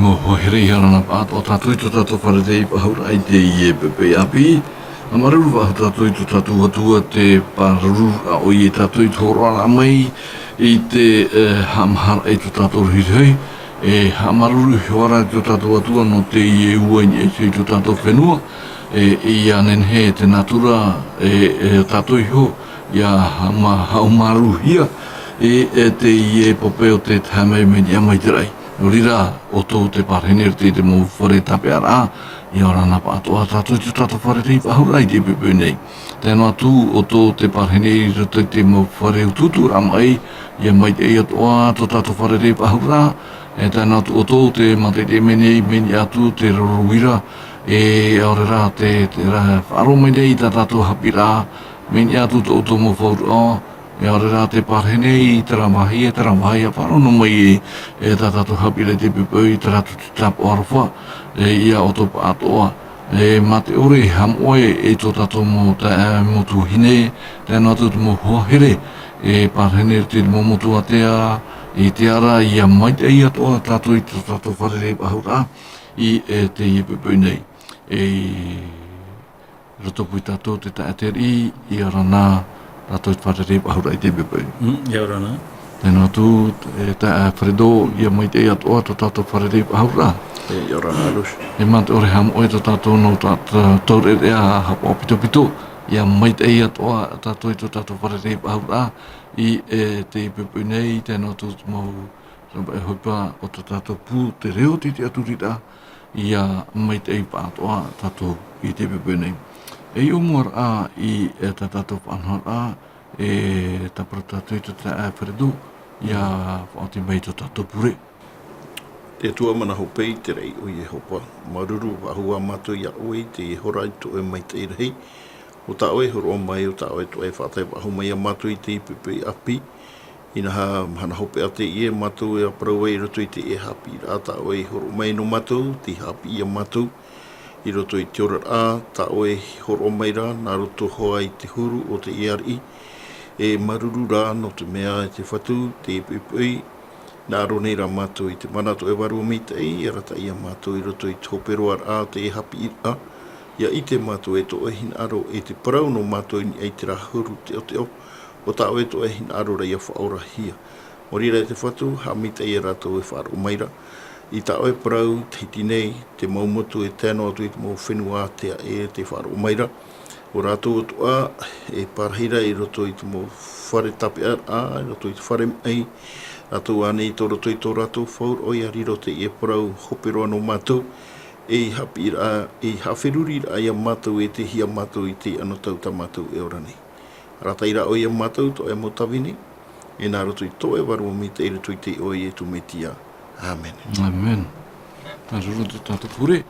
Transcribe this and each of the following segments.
mo here na pa to tatu to tatu para dei pa hura ai dei pe api amaru va tatu to tatu tua te paru o i tatu to ra mai i te hamhar ai to tatu hei amaru hora to tatu tua no te i uan e to tatu fenua i anen he te natura tatu ho ya hamaru hia te i popeo te tame me mai trai Rira o tō te parhene te mō whare tape ara i ora na pātoa tātou te tātou whare rei pahurai te pepe nei. Tēnā tū o tō te parhene i roto te mō whare ututu ramai i mai te atoa tō tātou whare rei pahura tēnā tū o tō te mate te menei meni atu te rorowira ore rā te wharo menei tā tātou hapira meni atu tō mō whaura ore rā te parhene i tera mahi a wharono mai tā tātou hapire te pipoi tā tātou te tapu arwha ia o tō pātoa mā te ore ham oe tō tātou mō motu hine tēnā tō mō hohere parhene te mō motu atea i te ara ia mai te ia tō tātou i tō tātou wharere pahura i te i pipoi nei roto pui tātou te taeteri i ara nā tātou wharere pahura i te pipoi. Ia ora nā. Tēnā tū te Fredo ia mai te atoa tō tātou wharere pahura. Ia ora nā rush. Mā te ore ham oe tō tātou no tātou rea hapa o pito pito. Ia mai te atoa tātou i tō tātou wharere pahura i te pipoi nei tēnā tū mau hoipa o tō tātou pū te reo te aturira ia mai te pātoa tātou i te pipoi nei. Umar a i tā tātou whanhara tapara tātou i tō te Fredo ia whaoti mai tō tātou pure. Te tua mana hopei te rei o i hopa. Maruru ahua matu ia oe te horai to e mai te rei. O ta oe horo mai o ta oe to e whatai ahu mai a matu i te ipipi api. Ina hana hope a te ie matu e a parau e roto i te e hapi. Rā ta oe horo mai no matu, te hapi i a matu. I roto i te ora a, ta oe horo mai rā, nā roto hoa i te huru o te iari. Maruru rā no te mea e te whatu, te ipipi. Nā ronei rā mātou i te manato e waru mita i rata ia mātou i roto i tōpero a te e hapi i a. Ia i te mātou e to e hin aro e te parau no mātou i te rā huru te o te o. O tā o e to e hin aro rei a whaora hia. Morira e te whatu, ha mita i rātou e wharo maira. I tā o e parau, te hiti nei, te maumotu e tēnō atu i te mau whenua te te wharo maira. O rātou atu a, e parahira i roto i te mau whare tape a, i roto i te whare mai. Rātou ane i tō roto i tō rātou whaur, oi a riro te e parau hopero anō mātou. E hapi rā, e hawheruri rā i a mātou e te hia mātou i te ano tau ta mātou e ora nei. Rata i rā oi a mātou to e motawini, e nā roto i tō e waru mi te roto i te oi e tu metia. Amen. Amen. Tā ruru te tātou pure.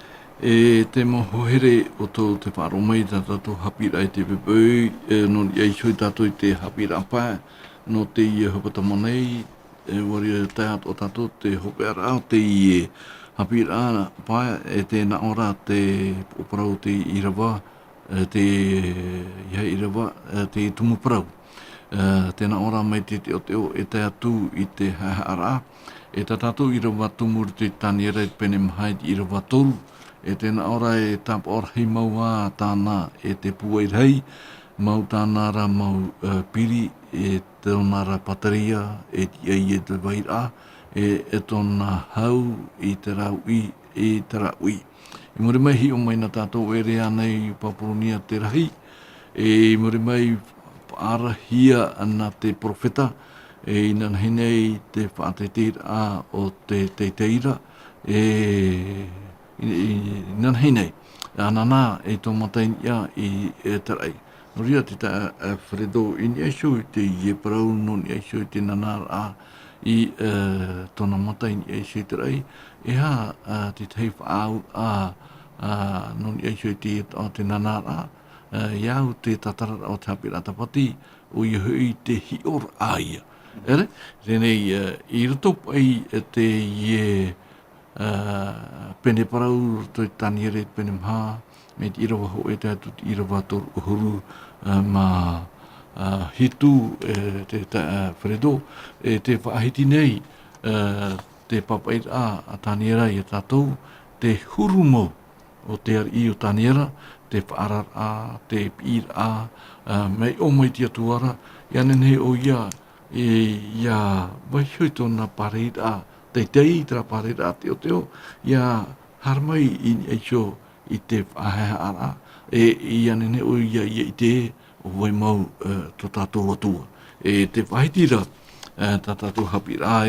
Te mohohere o tō te wharo mai tātou hapira i te pepeu, no i eisoi tātou i te hapira pā, no te i hopata monei, wari te ato o tātou te hope ara o te i hapira pā, tēnā ora te oparau te irawa, te iha irawa, te tumuparau. Tēnā ora mai te o te o e te atu i te hahara, e tā tātou irawa tumuru te tani ere pene mahai i irawa toru, e tēnā ora e tāpa ora hei maua tāna e te puai rei, mau tāna ra mau piri, e tōna ra pataria, e te te waira, e tōna hau i te raui, e te raui. I muri mai hi o mai na tātou e rea nei Papuronia te rahi, e muri mai arahia ana te profeta, e ina hinei te whaateteira o te teiteira, ina hinei, anana e tō matain ia i tarai. Noria te ta Fredo in eisho i te ie parau no ni eisho i te nanara i tōna matain i eisho i tarai, e ha te tei whaau no ni eisho i te nanara, iau te tatara o te hapira tapati o i hui te hior aia. Ere, renei i roto pai te ie pene parau to tani ere pene mha me te irawa ho e te atu te irawa toru uhuru ma hitu te Fredo te whaahiti nei te papaira a taniera i tātou, te hurumo o te ari o taniera, te whaarar a, te pir a, mei o mai tia tuara, ia nene o ia, ia vai hui tōna pareira, te teitra pareira te o teo, ia harmai i eisho i te whaheha ara, ia nene o ia i te o vai mau tō tātou atua. Te whaitira, tā tātou hapira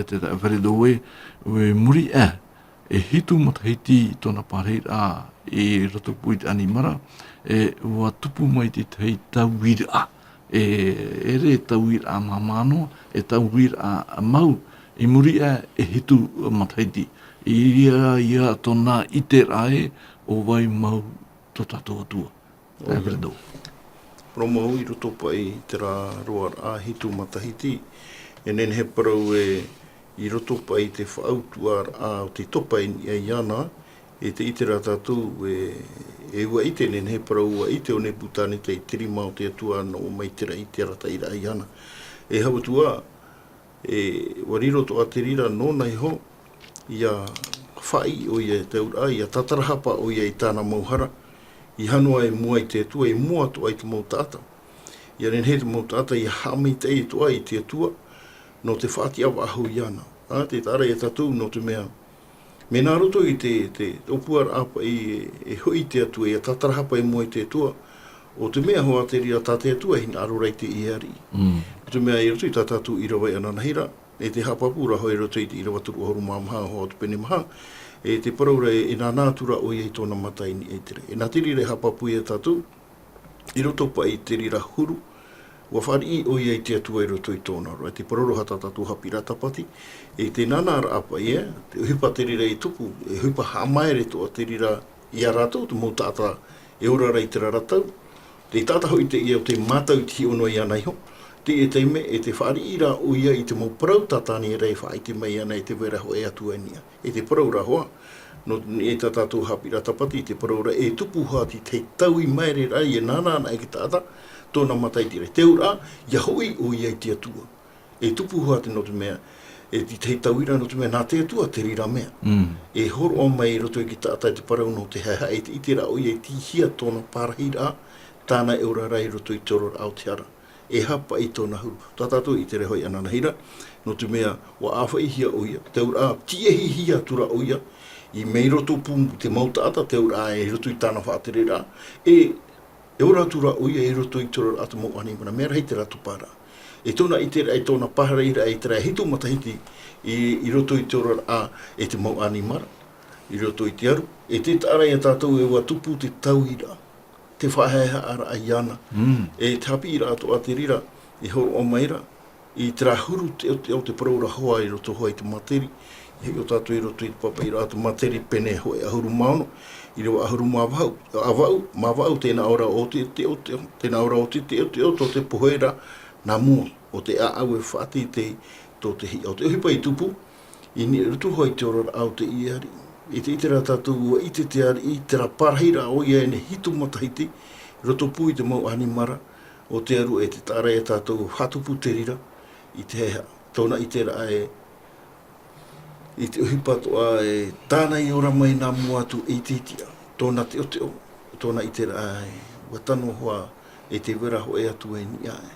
te wharedo we muri hitu matahiti tōna pareira roto pui te animara, ua tupu mai te tei tauira. Re tauira mamano, tauira mau, muri hitu matahiti. Ia tōna ite rae o vai mau tō tātou atua. Wharedo. Promo i roto pai te rā roa a hitu matahiti, nen he parau i roto pai te whaautua a o te topa i ana, te ite rā tātou ua ite nen he parau ua ite o ne putane te tirima o te atua no mai tera i te rata i rā i ana. Hautua, wariro to a te rira nōna iho, ia whai o ia te ura, ia tatarahapa o ia i tāna mauhara, i hanua e mua i te atua, i mua toa i te mautata. Ia nen he te mautata i hami te i toa i te atua, no te whaati awa ahu i ana. Te tara e tatu no te mea. Me nā roto i te opuar apa i hui te atua, i a tatarahapa i mua i te atua, o te mea hoa te ria tā te atua hina arorei te iari. O te mea i roto i tā tatu i rawa i ananahira, te hapapura hoi roto i te irawa turu horu maha hoa te pene maha, te paraura nā nātura o iei tōna mataini e tere. Nā te rira hapapu i tātou, i roto pa i te rira huru, ua whari o iei te atua i roto i tōna roa. Te paraura hata tātou hapira tapati, te nānara apa i te uhipa te rira i tupu, uhipa hamaere toa te rira i a rātou, te mō tāta e ora rei te raratau, te tātaho i te ia o te mātau ti ono i ana iho, te teime te whari ira o ia i te mō parau tātani rei whai te mai ana i te wera ho e atua nia. Te paraura hoa, no e tā tātou hapira tapati, te paraura e tupu hati te tau i maere rai e nānana e ki tāta, tōna matai tira. Te ura, ia hoi o ia i te atua. E tupu hati no te mea, te tau ira no te mea, nā te atua te rira mea. E horo o mai roto i ki tātai te parau no te haha, te itira o ia i tihia tōna parahira, tāna e ora rai roto i toro Aoteara. E hapa i tōna huru. Tā tātou i te rehoi ananahira, no te mea wa awha i hia o ia. Te ura tiehi hia tura o ia, i mei roto pūmu te mautata, te ura e roto i tāna whātere rā. E ora tura o ia e roto i tura ata mo animana, mea rei te rato pārā. E tōna i te rei tōna pahara ira e te rei hitu matahiti i roto i tura a e te mau animara, i roto i te aru. E te tāra i a tātou e wa tupu te tauira. Te whaheha ara ai ana. E te hapi ira ato a te rira, i horo o maira, i te rahuru o te paraura hoa i roto hoa i te materi, i o tātou i roto i te papa i rato materi pene hoa i ahuru maono, i rewa ahuru mawau, tēnā ora o te tēnā ora o te tō te poheira nā mua, o te au e whati tō te hi, o te uhipa i tupu, i ni roto hoa i te ora au te iari, i te itera tātou i te ari, i te parahira o ia ne hitu matahiti, roto pui te mau animara, o te aru e te tāra e tātou hatupu te rira, i te heha, tōna i te ra i te uhipa toa tāna i ora mai nā muatu i te itia, tōna te o, tōna i te ra watano hoa e te wera ho e atu e ni ae.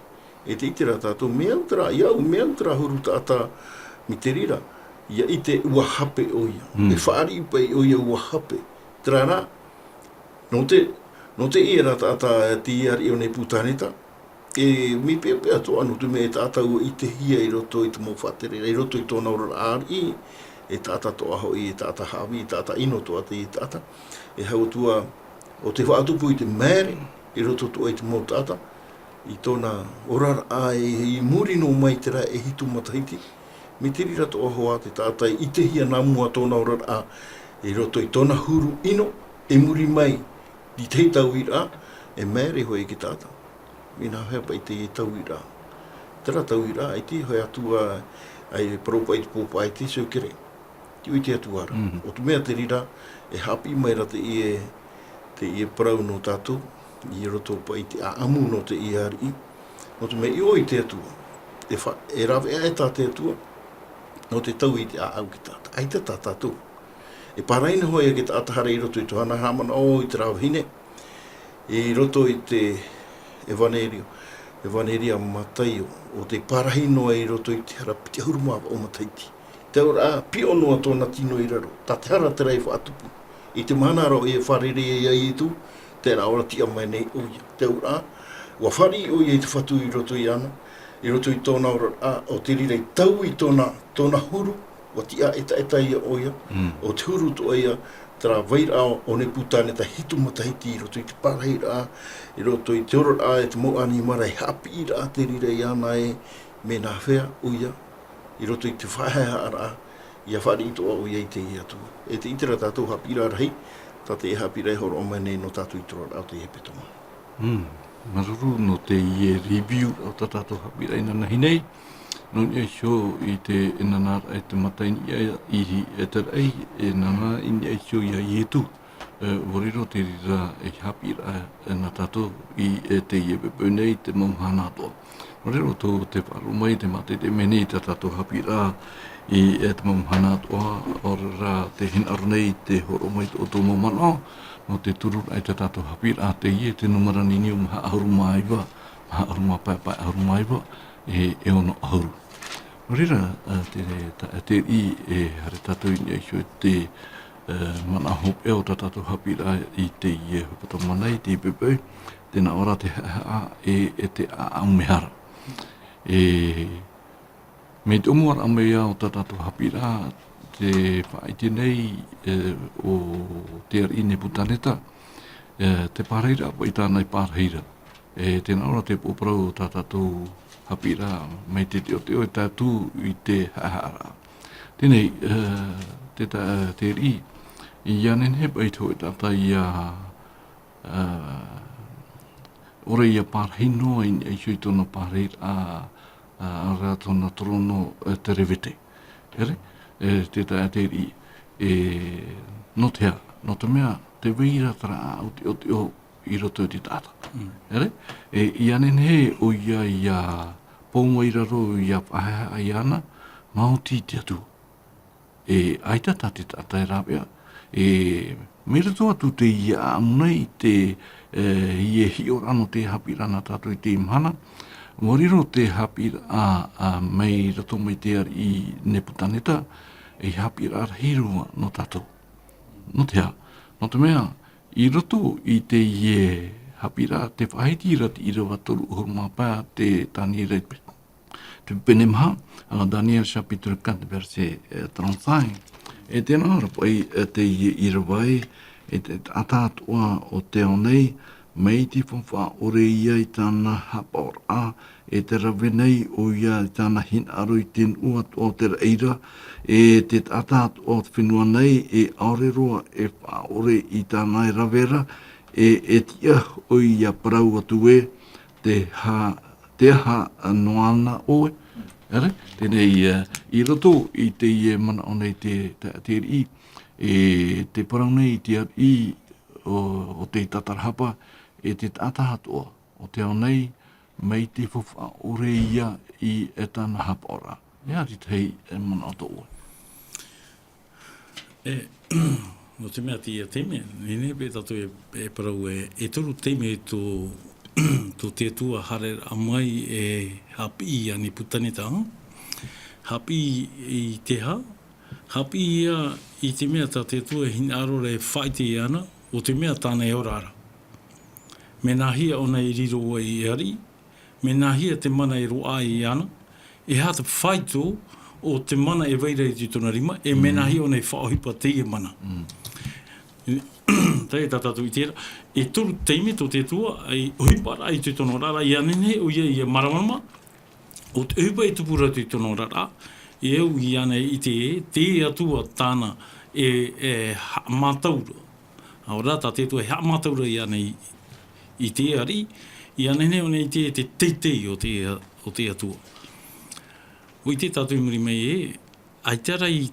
E te itera tātou mea utara, mea utara huru tāta mi te rira, ia i te ua hape o ia. E whaari pai o ia ua hape. Tera rā, no te ia ata te iari o ne putaneta, e mi pepea to anu te me tata ua i te hia i roto i te mau whatere, i roto i tōna ora ari, e tata to aho i, e tata hawi, e tata ino to ate i tata. E hau tua, o te whaatupu i te mere, i roto to i te mau tata, i tōna ora ai, i muri no mai tera e hitu matahiti, me te rira to ahoa te tātai i te hia nā mua tōna ora a e roto i tōna huru ino e muri mai di te tauira e mere hoi ki tāta. Mina hepa i te tauira. Tera tauira ai te hoi atua ai propa i te popa ai te seukere. Ti ui te atuara. O tu mea te rira e hapi mai rata te i parau no tātou i roto pa i te aamu no te iari. O tu mea i oi te atua. E rawe e tā te atua. no te tau i te au ki tata. Ai te tātou. E paraina hoi e ki te atahara i roto i tuhana hamana o i te rauhine. I roto i te Evanerio. Evaneria Mataio. O te parahinoa i roto i te hara piti hurumava o Mataiti. Te ora pionua tōna tino i raro. Tā te hara te rei whaatupu. I te manaro i e wharere e ai i tu. Tērā ora tia mai nei uia. Te ora ua whari o i te whatu i roto i ana. I roto i tōna ora o te rirei tau i tōna huru. O tia eta ia oia, o te huru to ia, tera waira o ne putane ta hitu matahiti i roto i te parahira, i roto i te oro a e te moani mara i hapi i ra te rirei ana e me nā whea uia, i roto i te whaheha ara, ia whari i toa uia i te ia tu. E te itera tātou hapi ra rahi, ta te e hapi rei horo o mene no tātou i toro au te e petoma. Maruru no te ie review o tātou hapi rei nana hinei, no ia sio i te inanara e te mataini ia ihi e te rei e nana i ia sio ia ietu. Wariro te rira e hapira e na tato i te ie pepone te mamhana toa. Wariro tō te parumai te mate te mene i te tato hapira i te mamhana toa o ra te hinarunei te horomai o tō mamana no te turura i te tato hapira te ie te numaranini o maha ahurumaiwa, maha ahurumaipa ahurumaiwa e ono ahuru. Rira te i e hare tātou i sio te mana hop e o tātou hapira i te i e hupata manai, te i pepeu, tēnā ora te haa e te aumehara. Me te umuara amea o tātou hapira, te whaiti nei o te arine putaneta, te pārheira apa i tānai pārheira. Tēnā ora te poprau o tātou hapira mai te teo e tātū i te hahara. Tēnei, te ri, i anen he pai tō e tātai ia ore ia pārhino i sui tōna pārheir a rā tōna torono te rewete. Ere? Te ri, no te hea, no te mea, te weira tara o te o i roto i te tāta. Ere? I anen he o ia pōnga i raro ia paheha i ana, mauti te atu. Aita te tata e rāpea. Mera tō atu te ia amunei te ie hiorano te hapirana tātou i te imhana. Moriro te hapira mei rato mai te ar i Neputaneta, hapira arhirua no tātou. No te hea. No te mea, i roto i te ie hapira te whaiti rati i rawa toru hurumapā te tāni rei te penemha, Daniel chapitre 4 verset 35. E tēnā rapai te ie i rawai, e te atatoa o te onei, mei ti whawha ore ia i tāna hapaor a, e te rawenei o ia i tāna hin aro i ten uat o te reira, e te atatoa o te whenua nei, e aoreroa e wha ore i tāna e rawera, e tia o ia parau atu e, te ha noana oe. Ere? Tēnei, i roto i te ie mana o nei te ri, te parau nei te i o te tatarahapa, e te atahatoa o te au nei, mei te whawha ore ia i e tāna hapa ora. Ia ri tei mana o tō oe. No te mea tia teme, nene pe tato e parau e toru teme tō te tua hare a mai e hapi i ani Putaneta. Hapi i te ha, hapi ia i te mea ta te tua hina arore whaiti i ana, o te mea tāna e orara. Me nā hia ona i riro i ari, me nā hia te mana e roa i ana, e hata whaito o te mana e weira i tūtona rima, e me nā hia ona i whaohipa te i mana. Tei tātātou i tēra, e toru teime tō te tua, i ohipara i te tono rara, i anene o ia i maramarama, o te uhipa i tupura i tono rara, i eu i ane i te atua tāna e mataura. Au rata te tua e mataura i ane i te ari, i anene o nei te teitei o te atua. O i te tātou muri mei ai tera ai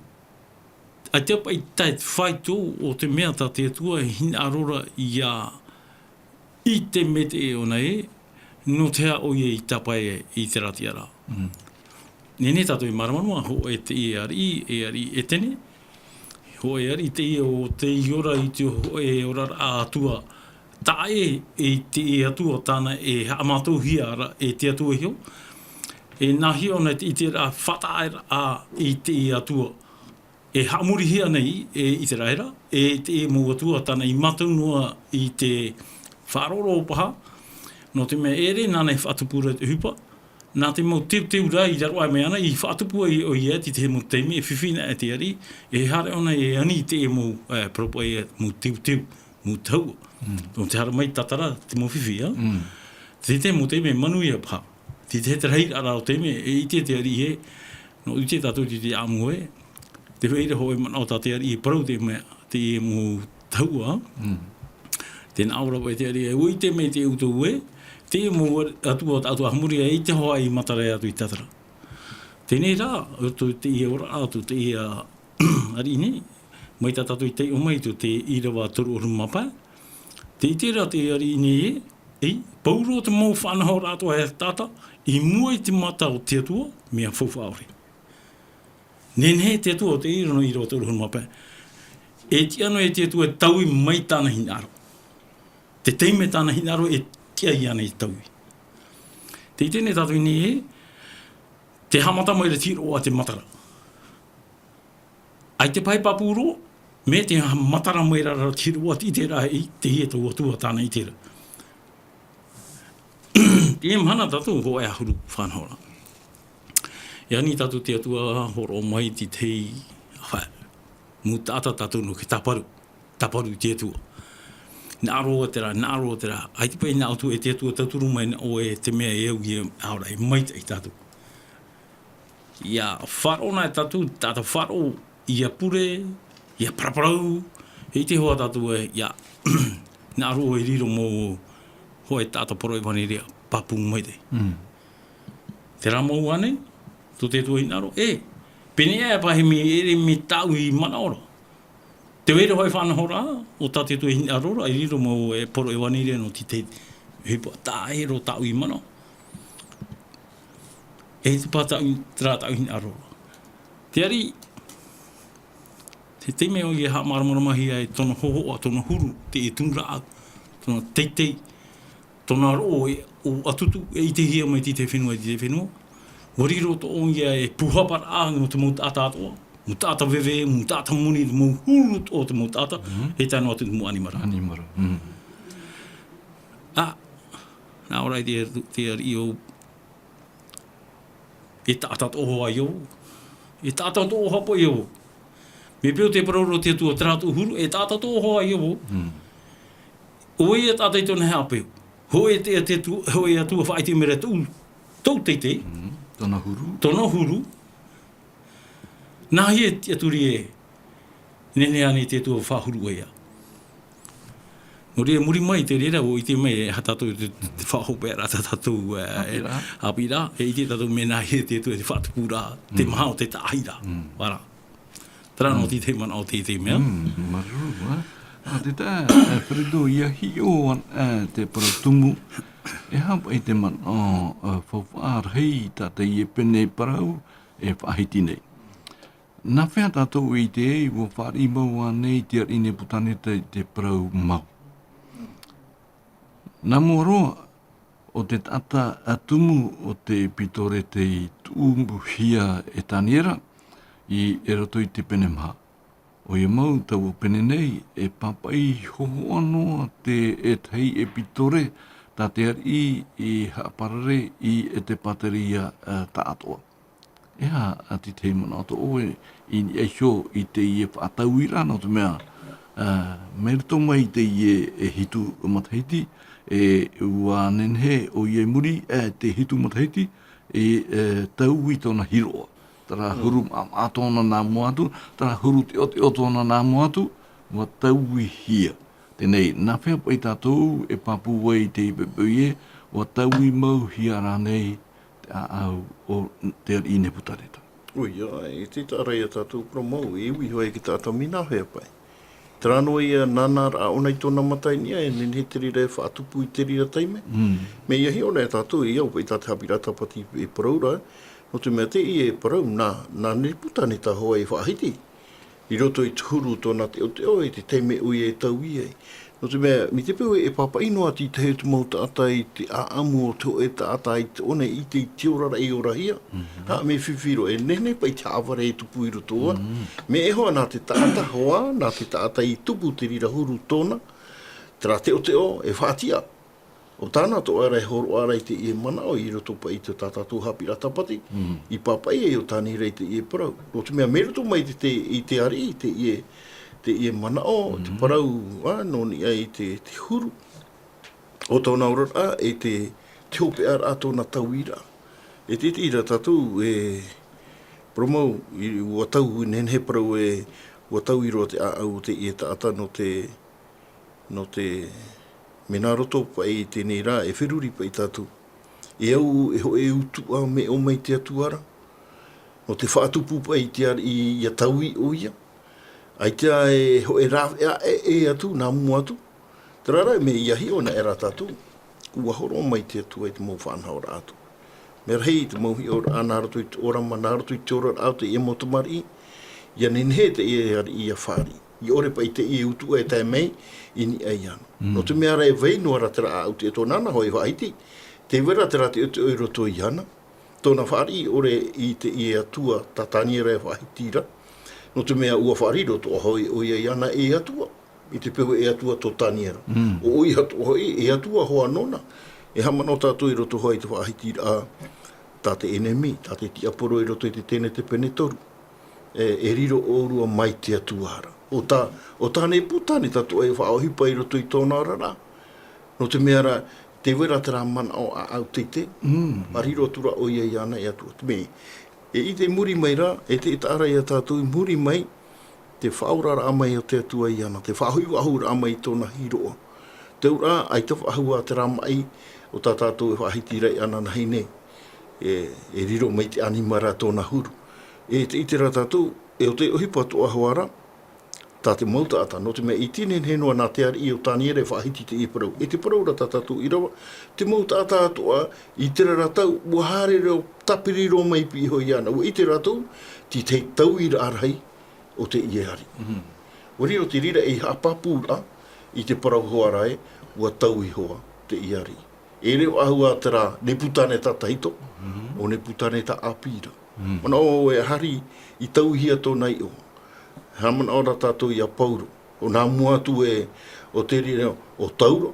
te pai tai whaito o te mea ta te atua hina arora i te mete o nei, no te o i tapai i te rati ara. Nene tātou I maramanua, ho e te e ari e tene. Ho e ari te o te iora I te ho e ora a atua. Tā e te atua tāna e amātou hia ara e te atua hio. E nahi ona I te ra whataera a I te atua. E hamuri hia nei I te raera. E te mō atua tāna I mataunua I te wharoro paha. No te mea ere nānei whatupura te hupa. Nā te mau teu rā I raro ai me ana I whaatupua o ia te mau teime e whiwhina e te ari e hare ona e ani te mau propo e mau teu mau tau no te hara mai tatara te mau whiwhi te mau teime manu ia pā te rei ara o teime e I te ari he no I te tātou te amu e te weira hoi mana o te ari e parau te mea te mau tau tēnā aura e te ari e ui te me te utou e te mo atua hamuri e te hoa I matare atu I tatara. Tēnei rā, te ia ora atu, te ia ari nei, mai tā tatu I te o mai tu te irawa toru oru mapa. Te I te rā te ari nei pauro te mau whanaho rātua he tata, I mua I te mata o te atua, mea fauwha aore. Nenhe te atua o te irawa toru oru mapa. E ti ano e te atua tau I mai tāna hinaro. Te teime tāna hinaro e kia I ana I taui. Te I tēnei tātou ni te hamata mai le tiro a te matara. Ai te pai papuro, me te matara mai rara tiro a te rā I te hie tau atua tāna I te rā. Te mana tātou ho e ahuru whanhora. E ani tātou te atua horo mai ti tei awhai. Mu tāta tātou no ke taparu te atua. Nā roa te rā. Ai te pai nā atu e te atua tauturu mai o e te mea e au I aura e maita I tātou. Ia wharona e tātou wharo ia pure, ia paraparau, e te hoa tātou e, ia, nā roa e riro mō hoa e tātou poro e wani rea, papu mai te. Te rā mau ane, tō te tua I naro, pene e pahe me ere me tau I mana ora. Te weira hoi whanaho rā, o tā te tua I arora, I riro mō e poro e wani rea no te hipa tā ero tau I mana. E te pā tau trā tau I arora. Te ari, te teime o I ha maramoramahi ai tona hoho a tona huru, te e tunra tona teitei, tona ro o atutu e I te hia mai te whenua I te whenua. Wariro to o ia e puhapar a no te mau tāta atoa. Mu tāta wewe, mu tāta muni, mu hurut o te mu tāta, he tāno atu mu animara. Animara. Nā orai te ari o e tāta toho ai o. E tāta toho hapo I o. Me peo te paroro te tua trātu huru, e tāta toho ai o. O e tāta I tona hea peo. Ho e atua whai te mera tau teitei. Tona huru. Tona huru. Nā hi e aturi e nene ane te tua whahuru ea. No rea muri mai te rera o I te mai e hatatou te whahope ara tātou apira. E I te tātou me nā hi te tua te whatupura, te maha o te tāhira. Wara. Tara no te mana o te mea. Maruru, te tā, Fredo, ia hi o te paratumu. E hapa I te mana whawhār hei tāta I e pene parau e whahiti nei. Nā whea tātou I te ei, wo whāri mau anei te arine putane te parau mau. Nā mua roa, o te tata atumu o te pitore te tūmu hia e tāniera I e roto I te pene maha. O ia mau tau o pene nei e papai hoho anoa te e tei e pitore tā te ari I haaparare I e te pateria tātoa. Ea ati te mana o to oe I eisho I te I e whaatauira no te mea. Merito mai te I e hitu o matahiti e ua nenhe o I e muri te hitu matahiti e tau I tona hiroa. Tara huru atona nā moatu, tara huru te o tona nā moatu, ua tau I hia. Tenei, nā whea pai tātou e papu wai te I pepe ua tau I mau hia rānei au o te ari ne putareta. Ui, e te tārai a tātou promau, e ui hoa e ki tātou mina hea pai. Trano ia nana a ona I tōna matai nia e nene te rira e whaatupu I te rira taime. Me ia hi ona e tātou I au pai tāte hapira tapati e paraura, No te mea te i e parau, nā niputane ta hoa i whaahiti. I roto i tuhuru tōna te o e te teime ui e tau i ei. No te mea, mi te pēu e papa ino ati te heu te mau taata i te aamu o te o e taata i te one i te tiorara i ora hia. Ha, me whiwhiro e nene pa i te aware e tupu i rotoa. Me e hoa nā te taata hoa, nā te taata i tupu te rira huru tōna. Tera te o e whaatia. O tāna tō ara e horo ara i te ie mana o i roto pa i te tātātū hapi ratapati. I papai e o tāni rei te ie parau. O te mea meroto mai i te ari i te ie mana o, te parau, noni ai te huru. O tōna urara e te hope ara a tōna tauira. E te ira tātū e promau i ua tau nenhe parau e ua tau i roa te au te ie tāta no te mena roto pa i tēnei rā, e whiruri pa i tātou. E au e ho e utu a me o mai te atuara. No te whaatupu pa i te ari i a taui o ia. Ai te e ho e rā e atu, nā mua atu. Te rara me i ahi o na e rā tātou. Ua horo mai te atua i te mau whanhau rā atu. Me rei te mau hi o rā nārato i te orama, nārato i te ora rā te e motomari. Ia ninhe te e ari i a whāri. I ore pa i te i utu e tai mei, i ni ai anu. No te mea rei vei noa ratera au te tō nana hoi haiti, te wera te rate o te oiro tō i ana. Tōna whaari ore i te i atua tatani rei whahitira. No te mea ua whaari roto o hoi o i ana e atua. I te pehu e atua tō taniera. O oi hatu hoi e atua hoa nona. E hamano tātou i roto hoi te whahitira a tate enemi, tate ti aporo i roto i te tene te penetoru. E riro o rua mai te atuara. O tāne putane tatu e whaohipa i roto i tōna rara. No te meara, te wera te rā mana o a au teite, ariro tura o ia i ana e atua. Te me, e i te muri mai rā, e te itaara i a tātou i muri mai, te whaurara amai o te atua i ana, te whahui wahura amai i tōna hiroa. Te ura, ai te whahua te rā mai, o tā tātou e whahitira i ana nahi ne, e riro mai te animara tōna huru. E te itera tātou, e o te ohipa toa hoara, tā te mauta ata, no te mea i tinen henua nā te ari i o tāni ere whahiti te i parau. E te parau rata tātou i rawa, te mauta ata atoa i te ratau, ua hare reo tapiriro mai pi hoi ana. Ua i te ratau, ti te tau i rārhai o te i ari. Wari o te rira e hapapura i te parau hoa rai, ua tau i hoa te i ari. E reo ahua te rā, ne putane ta tahito, o ne putane ta apira. Mana o e hari i tau hia tō nei o. Hamana ora tātou i a pauro. O nā mua tu e o te rira o tauro,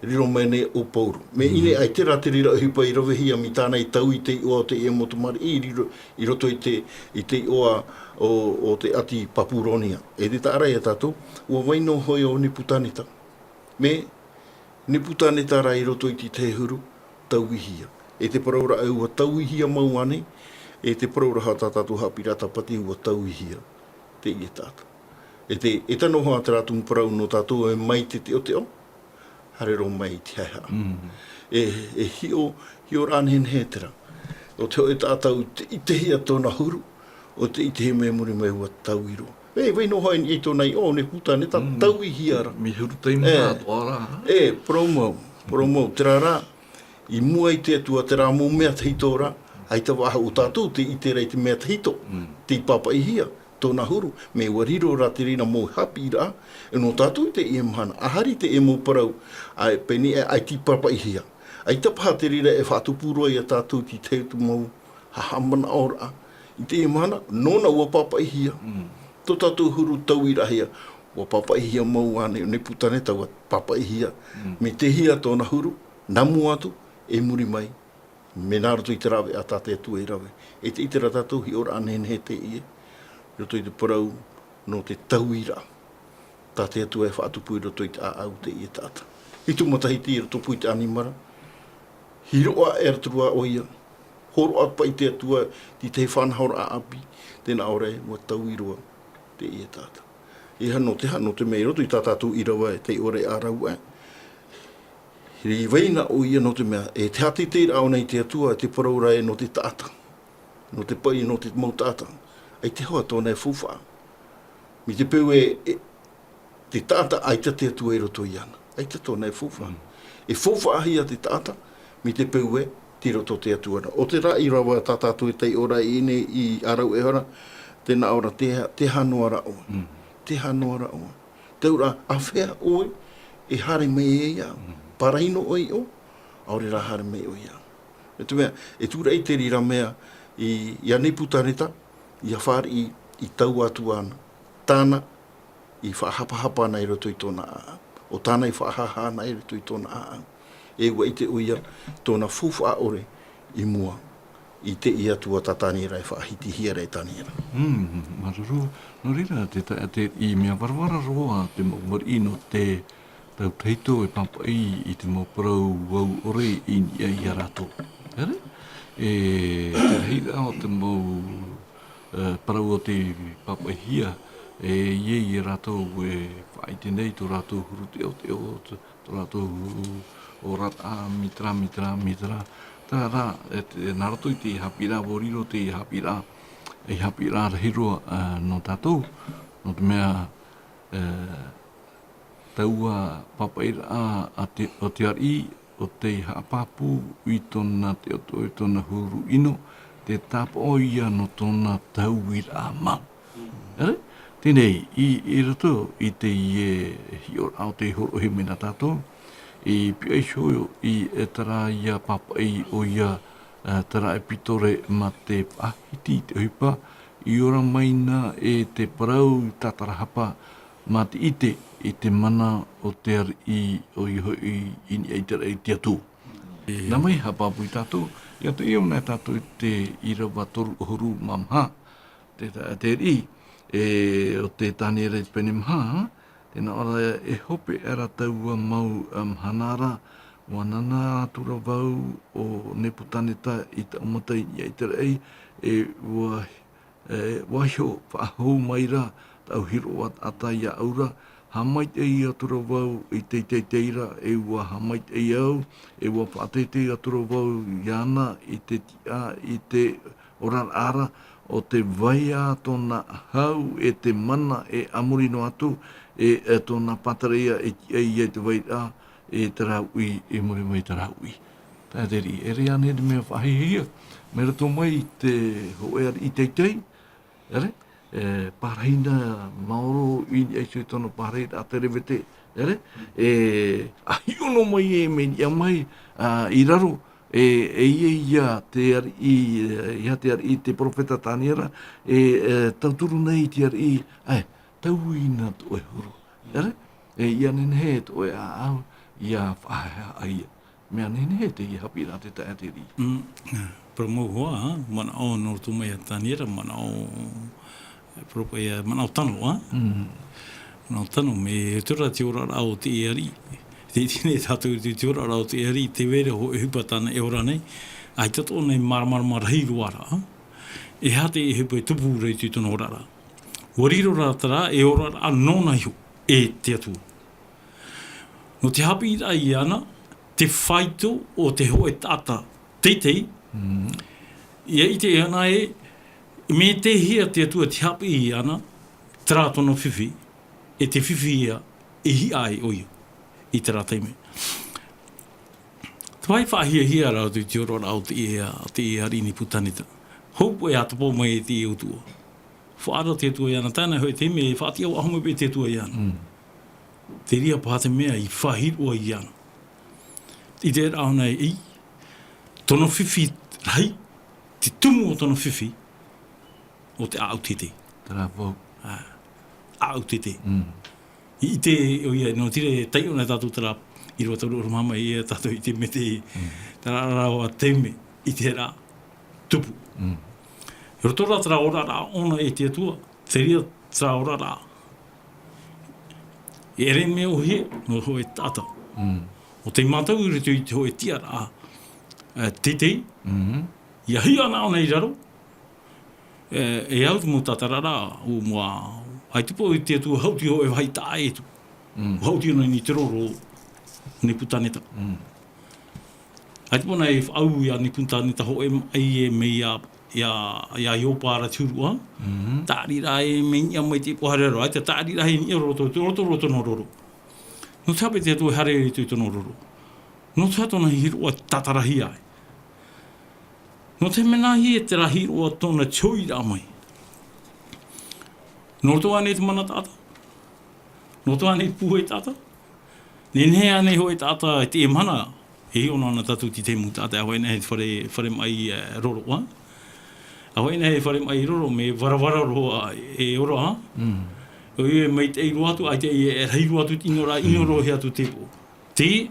riro mai ne o pauro. Me ine ai tera te rira hipa i rawehia mi tāna i tau i te oa o te e motomari i roto i te oa o te ati papuronia. E te tārai a tātou, ua waino hoi o niputaneta. Me niputaneta rai roto i te huru, tauihia. E te paraura au a tauihia mau ane, e te paraura ha tātou hapirata pati ua tauihia. Te i tātou. E tano hoa te rātu mparau no tātou e mai te o te o, hare ro mai te hea. E hio rānen he tera. O te o e tātou i te hia tōna huru, o te i te he mea muri mai ua tau i roa. Wei no hain i tōna i o, ne putane, ta tau i hiara. Mi huru teimu tātou ara. Poromau, te rā, i mua i te atua te rā mō mea te hitora, ai te waha o tātou te i te rei te mea te hito, te i papa i hia. Tōna huru, me wariro rā te rina mō hapi rā, e no tātou te e mahana, ahari te e mō parau, ai peni e ai ti papa i hia. Ai tapaha te rira e whātupurua i a tātou ti te tu mō hahamana ora. I te e mahana, nona ua papa i hia. Tō tātou huru tau i rahia, ua papa i hia mau ane, ne putane tau papa i hia. Me te hia tōna huru, namu atu, e muri mai. Me nārato i te rawe a tāte atu e rawe. E te itera tātou hi ora anen he te ie. Roto i te parau no te tauira. Tā te atua e whaatupu i roto i te au te i tāta. I tu matahiti i roto pui te animara. Hiroa e raturua o ia. Horo apa i te atua ti te whanhaura a api. Tēnā ore mua tauiroa te i tāta. E hano te mei roto i tā tātou i rawa e te ore a raua. Ri veina o ia no te mea. E te hati te rao nei te atua te parau rai no te tāta. No te pai no te mautata. Ai te hoa tōna e fuwha. Mi te peu te tāta ai te atua e roto i ana. Ai te tōna e fuwha. E fuwha ahia te tāta, mi te peu tiro to te atuana. O te rai rawa tātātu e tei ora ine I arau e hora, tēnā ora te hanoa rao. Te hanoa rao. Te ura awhea oe, e hare mei e ia. Paraino oi o, aore rā hare mei o ia. E tu mea, e tūra I te rira mea, I anei putaneta, I a whāri I tau atu ana. Tāna, I whaahapahapa ana I roto I tōna a. O tāna I whaahaha ana I roto I tōna a. E ua I te uia, tōna fuwha ore I mua. I te ia tua tataniera e whaahiti hiera e taniera. Maruru, no rira te I mea warwara roa te marino te tau teito e papai I te moparau wau ore I ia rato. Ere? E te reira o te mau parau o te papahia e I rato e whaite nei tō rato huru te o tō rato o rata mitra. Tā rā, nā rato I te hapira voriro te hapira e hapira rahiro no tātou, no te mea taua papaira o te ari o te hapapu I tōna te oto I tōna huru ino, te tāpa o ia no tōna tauira mau. Ere? Tēnei, I rato I te hior au te horo he mena tātou, I pia I shoyo I e tara ia papai o ia tara e pitore ma te pahiti te huipa I ora maina e te parau tatarahapa ma te ite I te mana o te ari o I hoi ini ai tera I te atu. Nā mai hapapu I tātou, I atu I ona tātou I te irawa toru horu mamha, te ri o te tānera I pene maha, tēnā ora e hope era taua mau hanara, wanana atura vau o Neputaneta I te omatai I te rei, e wahio whaahou maira tau hiro at ata ia aura, hamait e I atura vau I te teira, e ua hamait e au, e ua whaatete atura vau iana I te tia, I te oran ara, o te vaia tōna hau e te mana e amurino atu, e tōna patareia e te vaira e te raui, e muri mai te raui. Tā teri, e rea ne te mea whahihia, me rato mai te hoear I teitei, ere? Parahina maoro I ai sui tōna parahina a te rewete, ere? Ahi ono mai e me ia mai I raro, ia te ari I te profeta tāniera, tauturu nei te ari I, tauina to e huru, ere? Ia nene he to e au, ia whahea aia. Mea nene he te I hapira te taeteri. Promo hoa, mana o no tu mai tāniera, mana o propo ia, mana o tano, mana o tano, me tura te ora rao te ari. Te tine tātou te ora rao te ari, te were ho e hupa tāna e ora nei, ai tato nei marama rahi ruara, e hate e hupa e tupu rei te tono ora rā. Wariro rā tara e ora rā nona iho e te atu. No te hapi ira I ana, te whaito o te hoe tata teitei, ia I te ana me te hia te atua te hapi I ana, tera tono whiwhi, e te whiwhi ia e hi ai o ia, I tera teime. Twai whahia hia rau te ora rau te ea rini putanita. Houpo e atapo mai e te e utua. Whaara te atua iana, tāna hoi te me e whaatia o ahome pe te atua iana. Te ria pāte mea I whahirua iana. I te rao nei I, tono whiwhi rai, te tumu o tono whiwhi, o te autete. Tara wau. Autete. I te, o ia, no tire tai o nei tātou tara, I roa tauru mama I e tātou I te me te, tara rao a teime, I te rā, tupu. Roto rā tara ora rā ona e te atua, te ria tara ora rā. E re me o he, no hoe tata. O te matau I reto I te hoe tia rā, tetei, ia hi ana ona I raro, e au te mo tatara rā, o mua, ai tupo I te atua hauti ho e vai tā e tu. Hauti ona ni te roro, ni putaneta. Ai tupo nei au ia ni putaneta ho e me ia iopara turua, tāri rā e me ia mai te poharero, ai te tāri rā e ni roto no roro. No te hape te atua hare I te tono roro. No te hatona hiroa tatarahi ai. No te menahi e te rahi roa tōna tioi rā mai. No toa nei te mana tāta. No toa nei pū e tāta. Nenhe anei hoi tāta e te mana. He ono ana tatu ti te mūtāta. Ahoi nei whare mai roro wa. Ahoi nei whare mai roro me warawara roa e oro ha. O e mei te eiru atu, ai te e reiru atu inora he atu te po. Te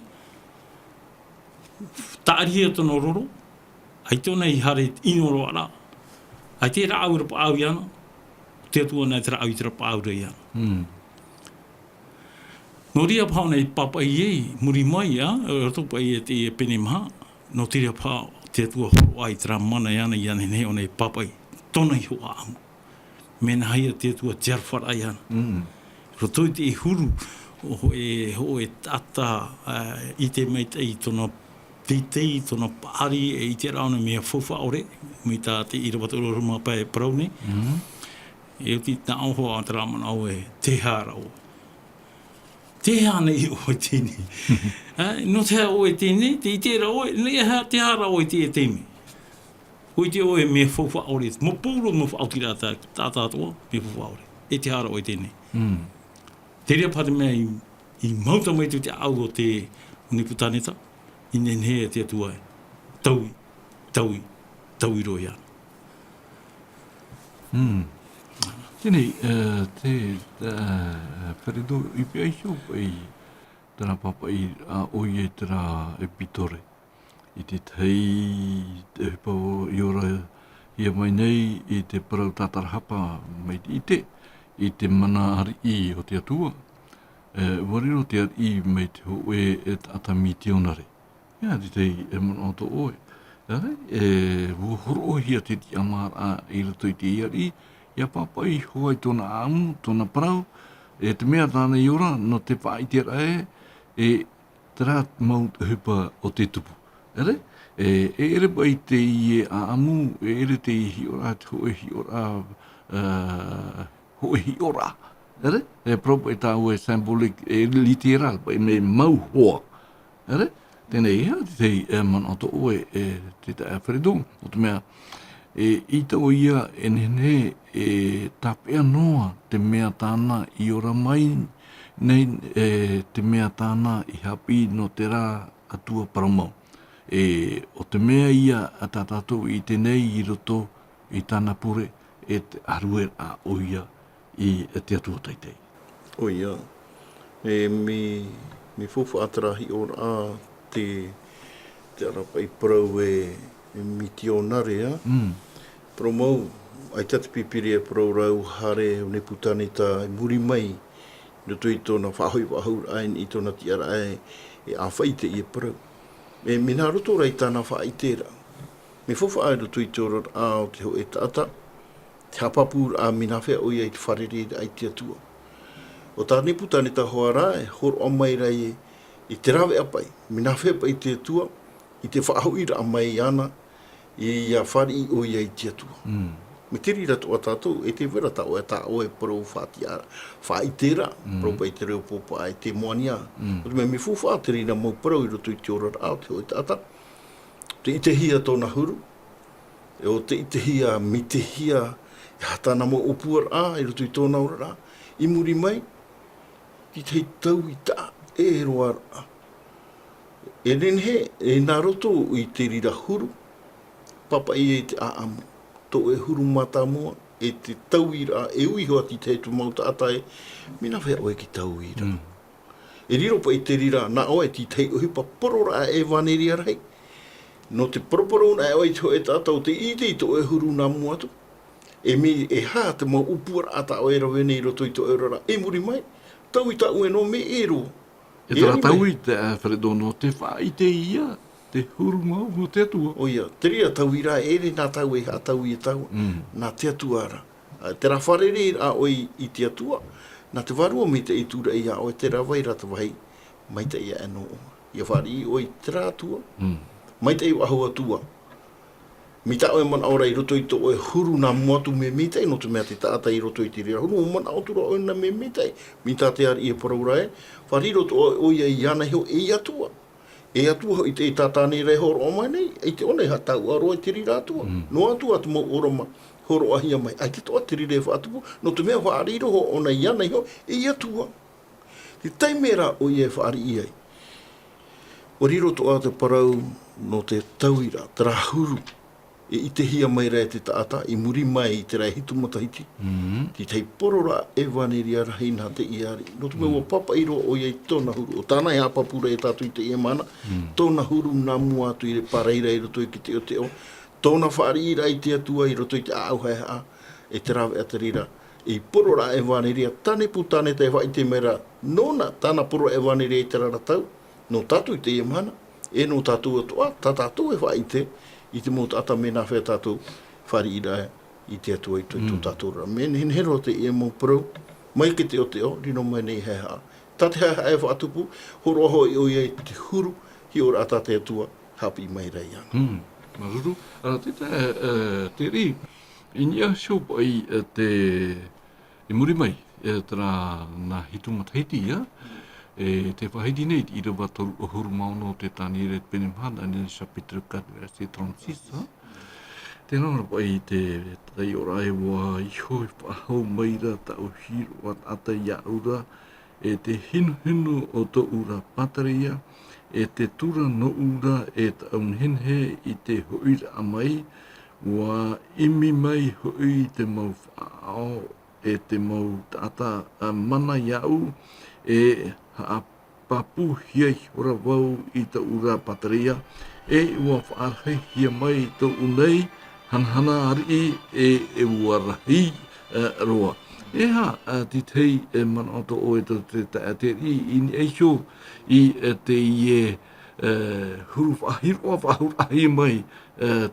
taari e tono roro. Ai tōna i hare inoro ara. Ai te ra aura pa au iana. Te atua nei te ra au i te ra pa aura iana. No ria pāo nei papa i ei, muri mai ia, rato pa i e te pene maha. No te ria pāo te atua horo ai te ra mana iana nei o nei papa i. Tōna i hoa amu. Mena haia te atua te arwhara iana. Rato i te e huru, ho e tata i te meitei tōna tei tōna pāri e i te rauna mea fofa ore, mi tā te irawatoro ruma pai parau nei. E uti tā auho a te ramana au e te hārau. Te hānei o tēnei. No te hā o e tēnei, te i te rau e, nei te hārau e te e tēnei. O i te o e mea fofa ore, mo pūro mo whautira tā tātoa, mea fofa ore. E te hārau e tēnei. Te rea pate mea i mauta mai tu te au o te uniputaneta. I nenhea te atua e. Taui roi ana. Tēnei, te wharedo i pia i hio pai tēnā papa i a oi e tēnā e pitore. I te tei, te hipa i ora ia mai nei i te parau tātara hapa mai i te mana hari i o te atua. Wariro te hari i mai te hoe e atami te onare. Ia, te tei e mana o tō oe. Horo hia te ti amara i rato i te iari, ia papa i hoa i tōna amu, tōna parau, e te mea tāna i ora, no te whai te rae, e te rā mau hupa o te tupu. E ere pai te i e amu, e ere te i hi ora, te hoe hi ora, E propo e tāu e symbolic, e literal, e mau hoa. Tēnei ia, te mana o tō oe te tae wharedo, o te mea, i tau ia e nene e tāpea noa te mea tāna i ora mai, nei te mea tāna i hapi no te rā atua paramau. O te mea ia a tātātou i tenei i roto i tāna pure e te arue a oia i te atua taitei. Oia, mi fufu atarahi ora a te arapa i parau e mitionare, Parau mau, ai tata pipiri e parau rau hare o ne putane ta muri mai, no tui tōna whahoi wahur ain i tōna tiara e awhaite i e parau. Mina roto rai tāna whaitera. Me fofa ai do tui tōra a o te ho e tata, te hapapur a mina whea oi ai te wharere ai te atua. O tā ne putane ta hoa rai, hor o mai rai i te rawe apai, mina whea pai te atua, i te whahoira a mai ana, i a whari o i ai te atua. Me tiri rato a tātou, e te wera tau e tā oe parau whaitera, parau pai te reo popa ai te moania. O te mea me fuwha te rina mau parau i roto i te ora rā, te hoi tata. Te itehia tōna huru, e o te itehia, mi te hia, e hatana mo opuar a, i roto i tōna ora rā. I muri mai, ki te tau i tā, e roa rā. E renhe, e nā roto i te rira huru, papa i e te aamu, tō e huru mata mua, e te tauira, e ui hoa ti te tu mauta atai, mina whea oe ki tauira. E riro pa i te rira, nā oe ti te uhipa porora e vaneria rei. No te poroporona e oe te tātou te ide i tō e huru nā mua tu. E mi e hā te mau upura ata oe rawene i roto i tō e rara. E muri mai, tau i ta ue no me e ro. E tara tau i te wharedono, te whai te ia, te huru mau mo te atua. O ia, te ria tau i rā, ere nā tau e ha tau i tau, nā te atua ara. Te rāwharere a oi i te atua, nā te warua mi te itura i a oi te rawai rata wahi, mai te ia eno. Ia whari i oi te rā atua, mai te iwa hau atua. Mi ta oe man aura i roto i to oe huru nā moatu me mitei, no te mea te tātai i roto i te ria huru, o man autura oe na me mitei. Mi ta te ari i e paraura e, whari roto oe ia i ana heo e atua. E atua hoi te tātāne rei horo o mai nei, e te one hatau aroa tiri rātua. No atua atu mo oroma horo ahia mai, ai te toa tiri rei whaatupu, no te mea whaariro ho o nei iana iho, e atua. Te taimera o i e whaari iai. O riro toa te parau no te tauira, te rahuru, e i te hia mai rea te taata, i muri mai i te rai hitu matahiti. Ti tei porora e waneri ara heina te iari. No te mea papa iro o iei tōna huru. O tāna e apapura e tātu i te ia mana. Tōna huru nā mua atu i re pareira i roto i ki te o te o. Tōna whaari ira i te atua i roto i te auhaiha. E te rawe atarira. I porora e waneri a tane putane te wha i te mera. Nona tāna poro e waneri i te raratau. No tātu i te ia mana. E no tātu atua. Tā tātu e wha i te mō tata me nā whea tātou whari ira i te atua i tō tātou ra. Me hen hero te e mō prau, mai ke te o te o, rino mai nei hea haa. Tā te hea e whaatupu, horo aho i o iei te huru, hi ora ata te atua, hapi mai rei anga. Maruru, ara te ri, i nia shopo i te, i muri mai, tera nā hitu matahiti, e te whahiti nei i rewa toru o huru maono te tāni re pene mhana ni sa Peter Kadra se transisa. Tēnā rapa i te tai ora e wā i hoi whahau maira ta o hiro at ata ia ura e te hinu o to ura pataria e te tura no ura e ta unhenhe i te hoira a mai wā imi mai hoi te mau whaao e te mau tata mana iau e a papu hiai ora wau i ta ura pataria e ua whaarhei hia mai tō unei hanhana ari e ua rahi roa. E ha ti tei mana o tō oe te i ni eisho i te ie huru whahiroa whahurahi mai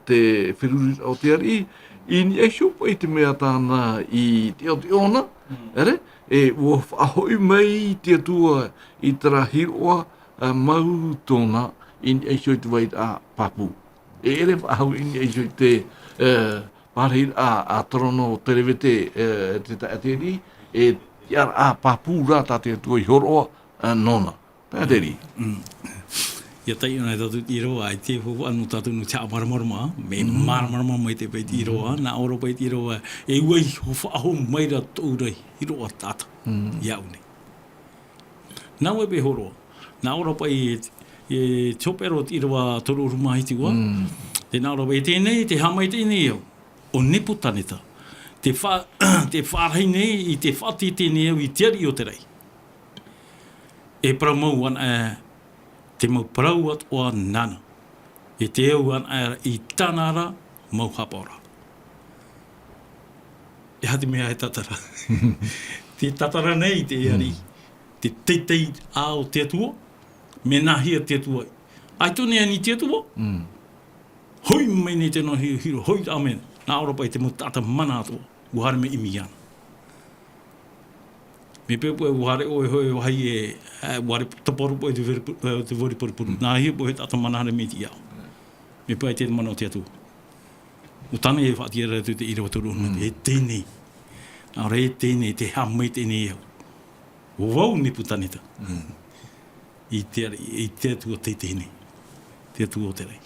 te whiruri o te ari i ni eisho pai te mea tāna i te o te ona, ere? E ua whahoi mai te atua i tera hiroa mau tōna i ni eisho i te wait a papu. E ere whahau i ni eisho i te parhir a torono terewete te taateri e tiara a papu rata te atua i horoa nona. Taateri. Ia tai ona tatu i roa, ai te hupu anu tatu nu tia maramarama, me maramarama mai te peit i roa, na oro peit i roa, e uai ho whaaho maira tōrei i roa tata, iau nei. Nā ue pe horoa, nā oro pai e chopero i roa toru urumahiti ua, te nā oro pai tēnei, te hamai tēnei au, o nipu taneta, te whārhei nei i te whati tēnei au i tiari o te rei. E pramau ana te mau parau at o nana. E te au an i tanara mau hapora. E hati mea e tatara. Te tatara nei te ari. Te teitei ao te atua, me nahia te atua. Ai tōne ani te atua? Hoi mai nei te no hiro, hoi amen. Nā ora pai te mo tata mana atua. Uhare me imi ana. Me pepo e wahare o e hoi wahi e wahare taparu po e te wari paripuru. Nā hia po he tata manahare me ti iau. Me pai te mana o te atu. O tana e whaati e ratu te irawa turu unu. E tēnei. Nā ora e tēnei, te hamai tēnei iau. O wau nipu taneta. I te atu o te tēnei. Te atu o te rei.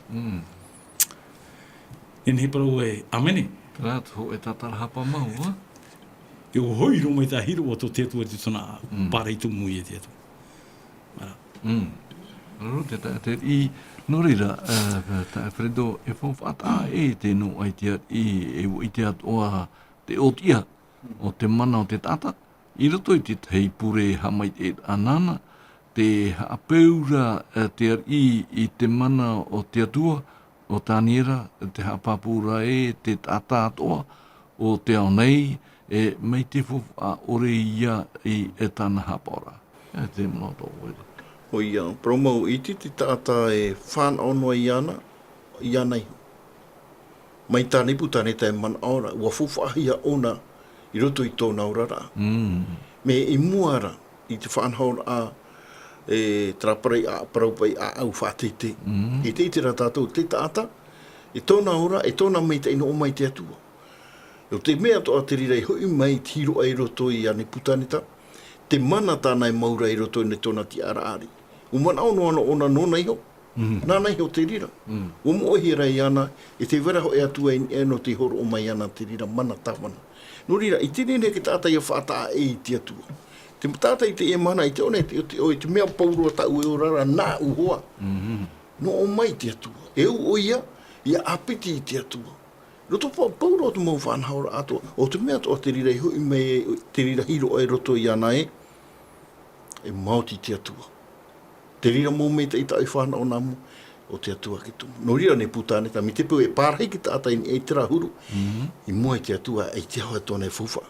E nei parau e amene. Rāt ho e tatara hapa mau, ha? E o hoi ro mai tā hiro o tō te atua te tōna pārei tō mui e te atua. Raro te i norira, ta Fredo e whawhata e te no ai te i te atoa te otia o te mana o te tata. I roto i te tei pure hamai e anana, te hapeura te i te mana o te atua, o tāniera, te hapapura e te tata atoa, o te ao nei, e mei te a ore ia i e tāna hapora. E te mana tō oere. O ia, promau i te tata e whānaonoa i ana iho. Mai tāne putane te mana ora, ua fuwhahia ona i roto i tōna urara. Me i muara i te whanhaon a e traparei a paraupai a au whātete. I te itira tātou te tata, e tōna ora, e tōna mei te ino o mai te atua. O te mea toa te rirei hoi mai tiro ai roto i ane putaneta, te mana tāna e maura i roto i ne tōna ti ara ari. O mana ono ana ona nona iho, Nānei o te rira. O mo ohi rai ana, e te wera ho e atua e no te horo o mai ana te rira mana tawana. No rira, i tini ne ki tātai a whātaa e i te atua. Te tātai te e mana i te one, te mea paurua ta ue o rara nā uhoa. No o mai te atua. E u o ia apiti i te atua. Roto paurua o te mau whanhaura atua. O te mea o te rira i hui mei, te rira hiro e roto i ana e mauti te atua. Te rira mō mei te ita i whana o namu, o te atua ki tumu. No rira ne putane, ta mi te peo e pārhei ki tātai ni e tira huru, i mua i te atua e te hoa tōne fufa.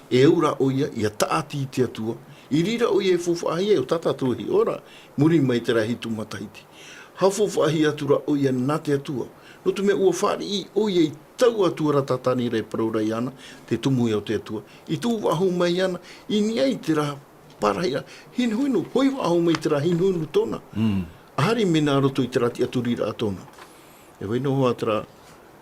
E ura o ia, ia taati i te atua, i rira o ia e fufa ahi e o tata tuhi, ora, muri mai te rahi tu matahiti. Ha fufa ahi atura o ia nā te atua. No tu mea ua whāri i o ia i tau atua ratatani rei paraurai ana, te tumu i o te atua. I tū wahu mai ana, i ni ai te raha parahira, hinhuinu, hoi waho mai tera hinhuinu tōna. Ahari mena roto i tera ti aturira a tōna. E waino hoa tera,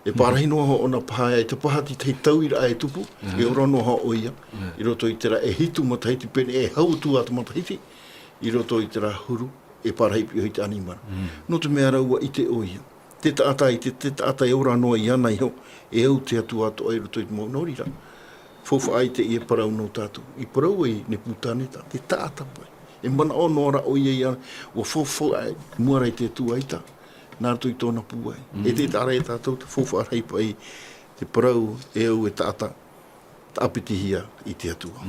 e parahino hoa ona pahaya, e te pahati tei tauira e tupu, e orano hoa o ia, i roto i tera e hitu matahiti pene, e hau tu atu matahiti, i roto i tera huru, e parahipi o i te animara. No te mea raua i te o ia. Te taatai, te taatai ora noa i ana iho, e au te atu ato ai roto i te maunorira. Fofa ai te ia parau no tātou. I parau ai ne putane tā, te tāta pai. E mana o nora o ia ia, o fofa ai, muarai te tu ai tā. Nā tu i tōna pū ai. E te tārai tātou, te fofa arai pai, te parau e au e tāta, ta apitihia i te atua.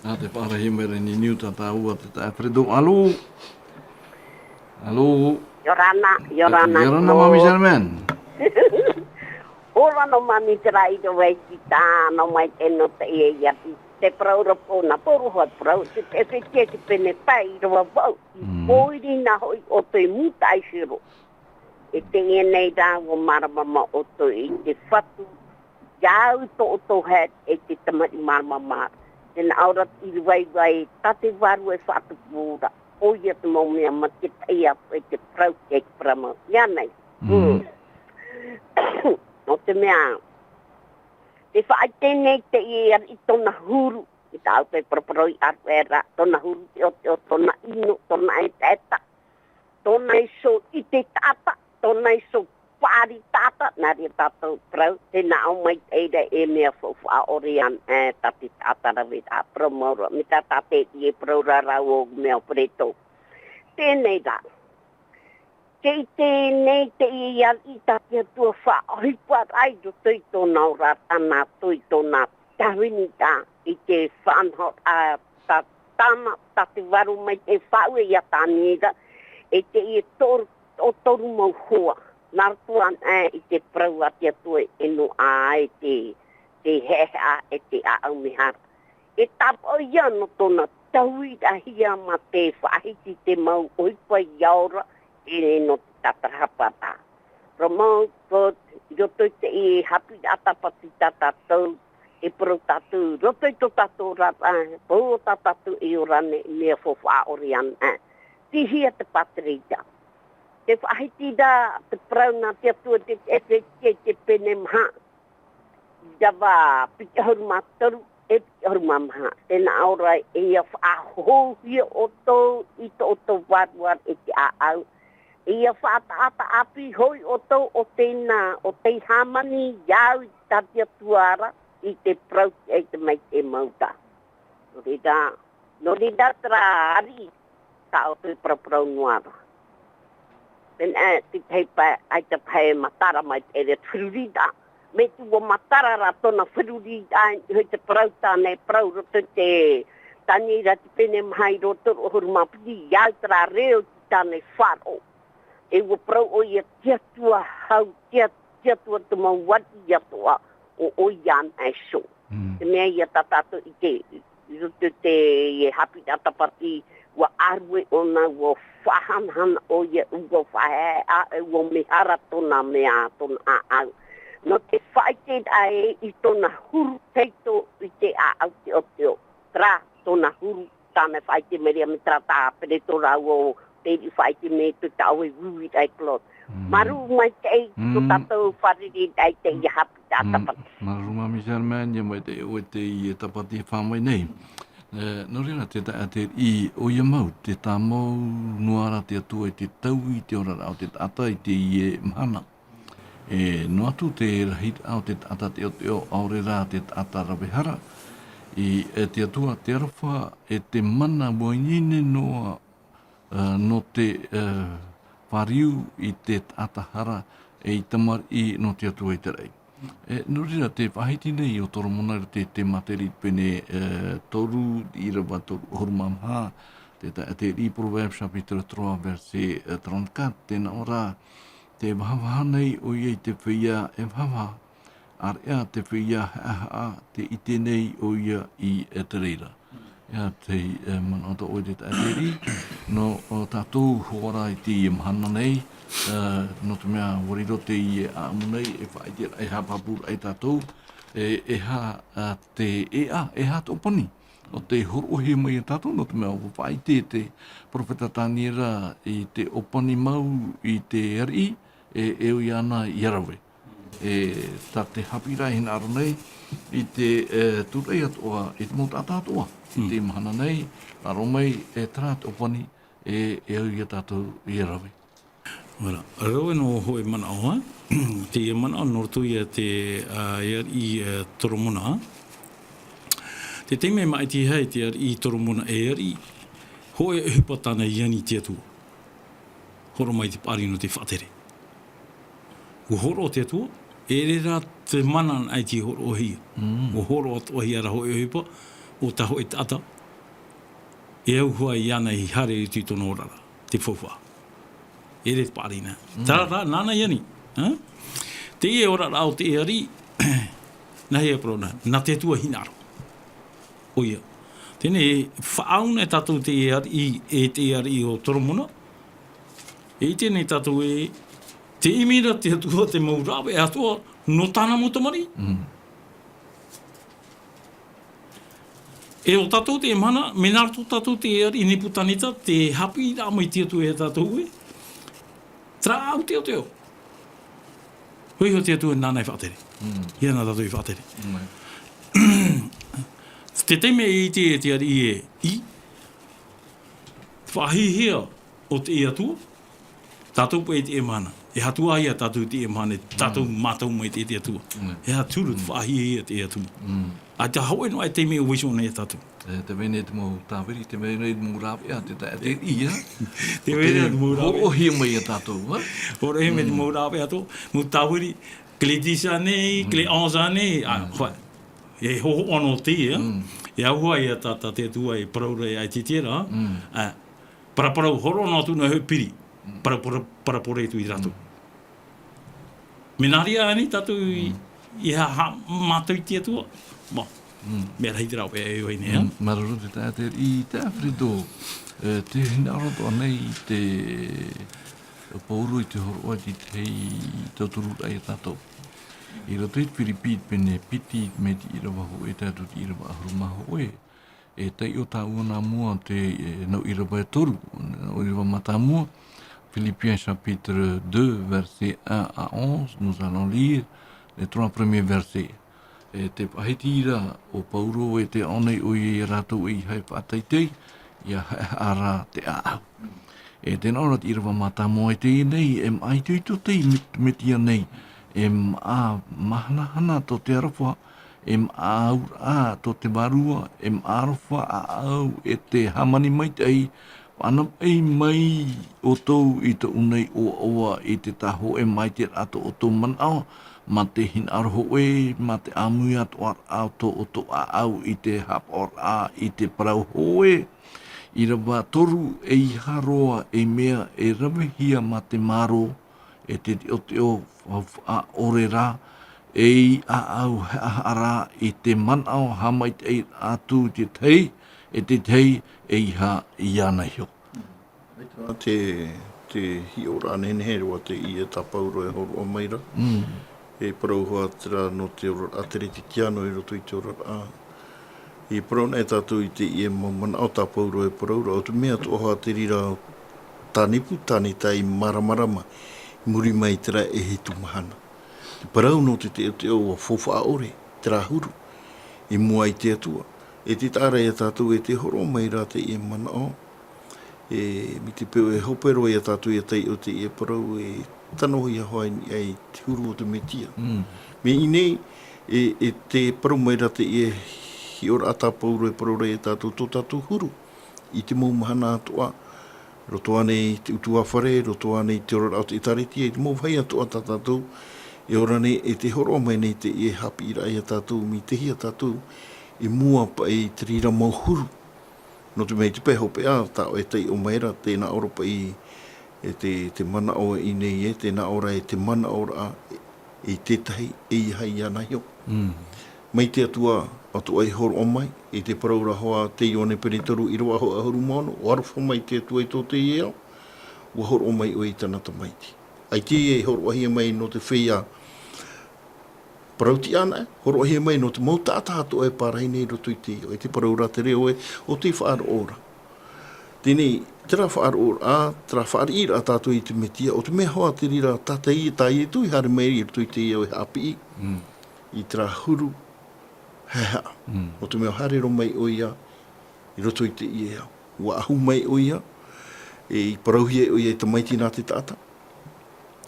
Nā te pārahi mere ni niu tātā ua te tā Fredo. Alo? Alo? Yorana. Yorana, Mami Germain. Ora no mami te rai do wei ki tā, no mai te no te e iati. Te praura pōna, poru hoa prau, te whetia te pene pai roa wau. I pōiri na hoi o te muta i whiro. E te e nei rā o maramama o to i te whatu. Iau to o to hat e te tamati maramama. Tena aurat i wai, tate waru e whatu pōra. O ia te maumea ma te teia e te prau ke prama. Ia nei. No te mea, te whaai tēnei te ia i tōna huru, i tāu te proporoi arwera, tōna huru o tōna ino, tōna e tēta, tōna e so i te tāta, tōna e so whaari tāta, nā rea tātou prau, tēnā au mai teira e mea whawha orian, tati tāta rawe tā promaura, me tā tāte i e praura rau o mea preto. Tēnei rā. Kei tēnei te ia i tātia tua wha ohipa rai do tui tōna o rātana tui tōna tawini tā i te whanhot a tāna tāti waru mai te whau e ia tāniera e te i o toru mau hoa nartuan i te prau atia tua e no a e te heha e te a au mihara. E tāpo ia no tōna tauira hia ma te whahiti te mau ohipa iaura e no tatarapata. Romau, roto te e hapi atapati tatatou, e pro tatu, roto i to tatu rata, po tatu e orane, mea fofa orian. Tihia te patrita. Te whahiti da, te prauna, te atua, te efeke, te penemha. Dawa, pita horumataru, e pita horumamha. Tena aura e ia whahohia o tō, i to o tō warwar e te aau. Ia whaata api hoi o tau o tēnā, o te hamani iau i tatia tuara i te prau e te mai te mauta. No rida tra ari ta o te prau nuara. Pena te teipa ai te pai matara mai te re whirurida. Me tu o matara ra tona whirurida hoi te prau tāne prau roto te tanira te pene mahai roto o hurumapiti iau tra reo ti tāne wharo. E wa prau o ia tiatua hau, tiatua te mauati atua o ian e so. Te mea ia tatato i te, roto te e hapi atapati wa arwe ona wa whahanhan o ia ugo whahe a e wa mehara tona mea tona a au. No te whaite ae i tona huru teito i te a au te o teo. Tra tona huru tāne whaite meria me trata pere to rau o te whaite me tu tau e wui ai plot. Maru mai te to tatou whariri ai te i hapi tātapati. Maru Mami Germain, ia mai te oe te i e tapati whamai nei. No rena te ta te I o ia mau, te tā mau nuara te atua I te tau I te ora rao, te tata I te I e mhana. No atu te rahit au te tata te o te o aure rā te tata rawehara. Te atua te arawha te mana moinine noa no te whariu I te atahara I tamar I no te atua I te rei. No rira te whahiti nei o toro mona te materi pene toru I rawa toru horumamha te I Proverbs chapitre 3 verset 34 tēnā ora te wahawaha nei o iei te whia e wahawa ar ea te whia te ite nei o ia I te reira. Ia te manota o te tāteri no tātou hora I te I mahana nei no te mea wariro te I e aamu nei e whaidea e hapapura e tātou e ha te e ha te opani o te horohe mai e tātou no te mea o whaite te profeta tāniera I te opani mau I te eri e o iana I arawe tā te hapira hina aro nei I te turei atoa I te mota tātoa I te mahana nei aro mai e tara te opani e o ia tātou I arawe. Ora, rau no hoi mana oa, te mana o nortu ia te I toromuna. Te teime mai ti hei te I toromuna I, hoi e hupa tāna iani te atua. Horo mai te pari no te whatere. Ko horo te atua, e rera te mana ai ti horo o hia. O horo atua hia ra hoi e hupa, o ta hoi tata. E au hua iana I hare I tūtono orara, te whawha. E re pārina. Tara nāna iani. Te e ora rao te eari, nahi e prona, nā te tua hinaro. O ia. Tēne whaauna e tātou te eari, te eari o toromuna. E tēne tātou te imira te atua te maurawe e atua no tāna motamari. E o tātou te mana, menarto tātou te eari, niputanita, te hapi rā mai te atua e tātou Tra au te o te o. Hoi ho te atua nānei whaatere. Ia nā tātou I whaatere. Te teime I te ari I. Whahihia o te atua. Tātou po te mana. E hatua ia tātou te mana. Tātou mātou mai te atua. E haturu whahihia te atua. A te haue no ai teime o wiso nei tātou. Te vene te mau tāwiri, te vene te mau rāwea, te ia. Te vene te mau rāwea. O hia mai a tātou, ha? O rehe me te mau rāwea tō. Mu tāwiri, kle tisa nei, kle anza nei. Whai, e hoho ono te ia. E ahua ia tāta te tua e paraura e ai te tira. Paraparau horo nā tūna heu piri. Parapore tu I rato. Menaria ani tātou I ha mātou I te tua. Mā. Mea rahi te rau e oi nea. Maruru te tātere I te awhirido. Te hinaroto anei te pauru I te horo ai te tauturu ai tātou. I rato I whiripit pene piti me ti irawa ho e tātou ti irawa ahuru maho oe. E tei o tā ua mua te nau irawa e toru. O irawa mata mua. Philippiens chapitre 2 verset 1 à 11. Nous allons lire les 3 premiers versets. Te pahitira o pauro e te onei o I rato I hai pātaitei, ia ara te aau. Tēnā ora te irawa mata mo e te nei, ai tui to tei metia nei, mahanahana to te arawha, aura to te marua, arawha a au e te hamani mai tei, anam ei mai o tau I te unei o oa I te taho mai te rato o tō manao, ma te hin arho e, ma te amui atu ar auto o to au I te hap or I te parau hoe. I rawa toru e I haroa e mea e rawehia ma te maro e te o te o a ore rā e I a au ara I te manao hamai te atu te tei e te tei e iha I ana hio. Te hi ora nenehe roa te I e tapauro e horo o maira. E parau hoa tira no te ora atere te kiano I roto I te ora a. I parau nei tātou I te I e mamana o tapauro e parau o te mea to hoa te rira tānipu tāni tai maramarama muri mai tira e he tumahana. Te parau no te o a fofa ore, tira huru. I mua I te atua. E te tāra e tātou e te horo mai rā te i mana o. Mi te peo e hopero e tātou e tei o te e parau e tanohi a hoai ni ai te huru o te metia. Me inei e te parau mai rā te e hi ora ata pauro e parau rei e tātou tō tātou huru. I te mou mahana atoa. Roto ane te utua whare, roto ane te ora au te itariti, e te mou vai atoa tā tātou. E ora ne e te horo mai nei te e hapi ira e tātou, mi te hia tātou, e mua pa e te rira mau huru. No te mei te peho pe a, tā o e tei o maera, tēnā ora pa i e te mana ora i nei e, tēnā ora e te mana ora a, e tētahi e i hai ana hio. Mai te atua, atu ai horo o mai, e te paraura hoa te ione peritoru i roa hoa huru mono, o arwha mai te atua i tō te iau, ua horo o mai o i tanata maiti. Ai te e horo ahia mai no te whia parauti ana, horo ahia mai no te mautata ato e pārai nei roto i te iau, e te paraura te reo e o te whaara ora. Tēnei, tera whaara ora a, tera whaara ira a tātou i te metia, o te mea hoa te rira tata i e tā i e tui hare mai i roto i te iau e hapi i tera huru heha. O te mea harero mai o ia, i roto i te iea. Ua ahu mai o ia, e i parauhia o ia i te maiti nā te tata.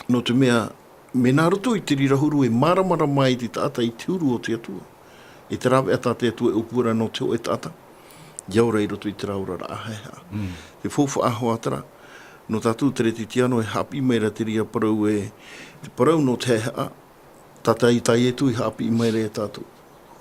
No te mea, me nā roto i te rirahuru e maramara mai te tata i te uru o te atua. E te rawe ata te atua e upura no te o e tata. Iaura i roto i te raura ra heha. Te fofa aho atara, no tātou tere te tiano e hapi meira te ria parau e, te parau no te heha, tata i tai e tu i hapi meira e tātou.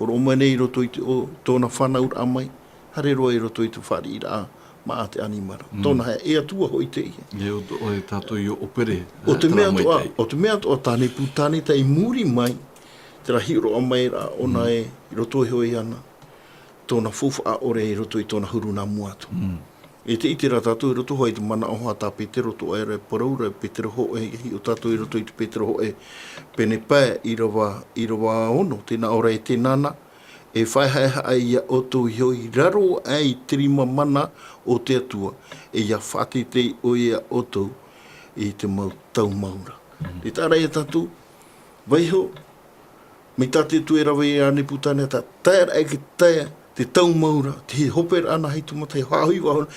Horo mai nei roto i te o tōna whanaur a mai, hare roa i roto i te whari ira a maa te animara. Tōna hea e atua hoi te ihe. E o e tātou i o opere. O te mea toa tāne pūtāne tai muri mai, te rahiro a mai ra ona e i roto i hoi ana, tōna fofa a ore i roto i tōna huru nā muatu. E te itira tātou i roto hoi te mana o hoa tā petero to aere paraura, petero ho e hi o tātou i roto i te petero ho e pene pāe i rawa ono, tēnā ora e te nana, e whaihaeha ai ia oto i hoi raro ai trima mana o te atua, e ia whate te o ia oto i te mau tau maura. Te tāra e tātou, waiho, me tāte tu e rawa i ane putane, tā tāra e ke tāia, te tau maura, te hoper ana hei tumatai, hahui wahona,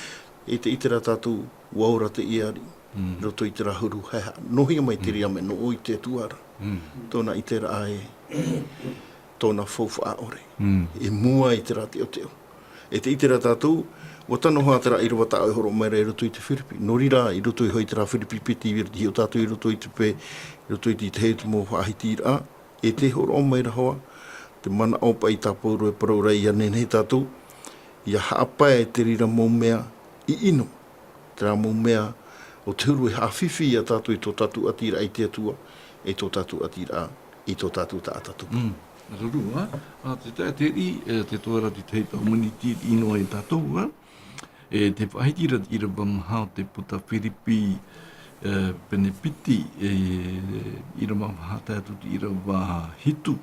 e te itera tātou waura te iari, roto i te rahuru heha. Nohia mai te ria me no o i te tuara. Tōna itera ae, tōna fofa a ore. E mua i te rati o teo. E te itera tātou, wa tano hoa tera i rawa tāo i horo mai rei roto i te whiripi. No rira i roto i hoi tera whiripi piti i o tātou i roto i te pe, i roto i te hei tumo whaahiti ira. E te horo mai rahoa, te mana opa i tā pauro e paraura i ane nei tātou, ia haapa e te rira mō mea i ino. Te rā mō mea o te huru e hawhiwhi a tātou i tō tātou atira i te atua, e tō tātou atira i tō tātou tā atatupu. Ruru, te tāteri, te tōra te teita humaniti ino e tātou, te whahitira i rawa maha te puta whiripi pene piti, i rawa maha tātou i rawa hitu,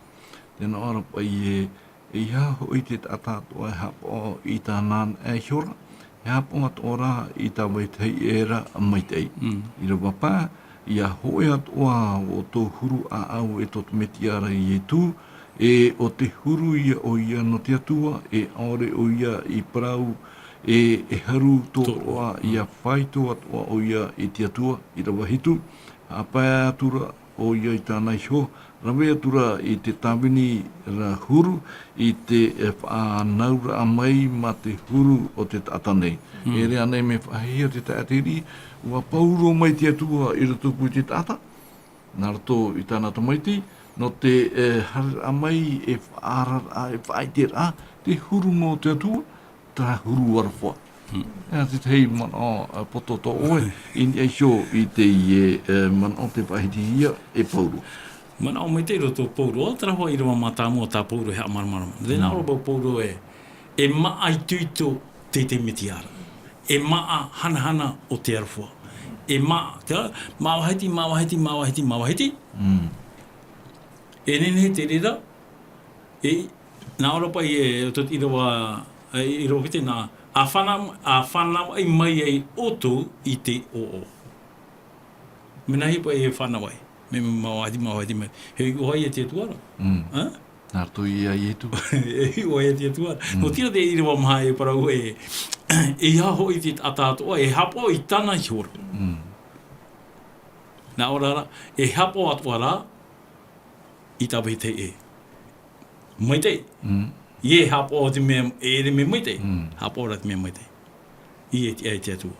tēnā ora pai e ia hoi te tātātua e hapo i tā nāna e hiora, e hapo atora i tā waitei era a maitei. I rawa pā, ia hoi atoa o tō huru a au e tō metiara i e tū, e o te huru ia o ia no te atua, e aore o ia i parau, e haru tō roa ia whai tō atoa o ia i te atua, i rawa hitu, a pai atura o ia i tānai ho, rawe atura i te tawini ra huru, i te whanaura a mai ma te huru o te tātanei. E rea nei me whahia te tāteri, ua pauro mai te atua i rato pui te tāta, nā rato i tāna tamaiti, no te harar a mai e whaarar a e whaiter a, te huru mō te atua, tā huru arwha. Te tei man o poto to oe, i sio i te man o te wahiti ia e pauro. Mana o mai te roto pauro, o tera hoa i rawa mātāmu o tā pauro hea maramarama. Tēnā ora pauro e maa i tuito te metiara. E maa hanahana o te arwha. E maa, mawahiti. E nene te rira, e nā ora pai e tot i rawa, i rawa kite nā, a whanau ai mai ai oto i te o. Mena hi pai e whanau ai. Me mawahiti mai. Hei ohai e te tuara. Nā tō i a i tu. E o e te atua. No tira te iriwa maha e parau e haho i te atatoa, e hapo i tana hiora. Nā orara, e hapo atua rā, i tawe te e. Maitei. I e hapo o te mea, e re me maitei. Hapo ora te mea maitei. I e te atua.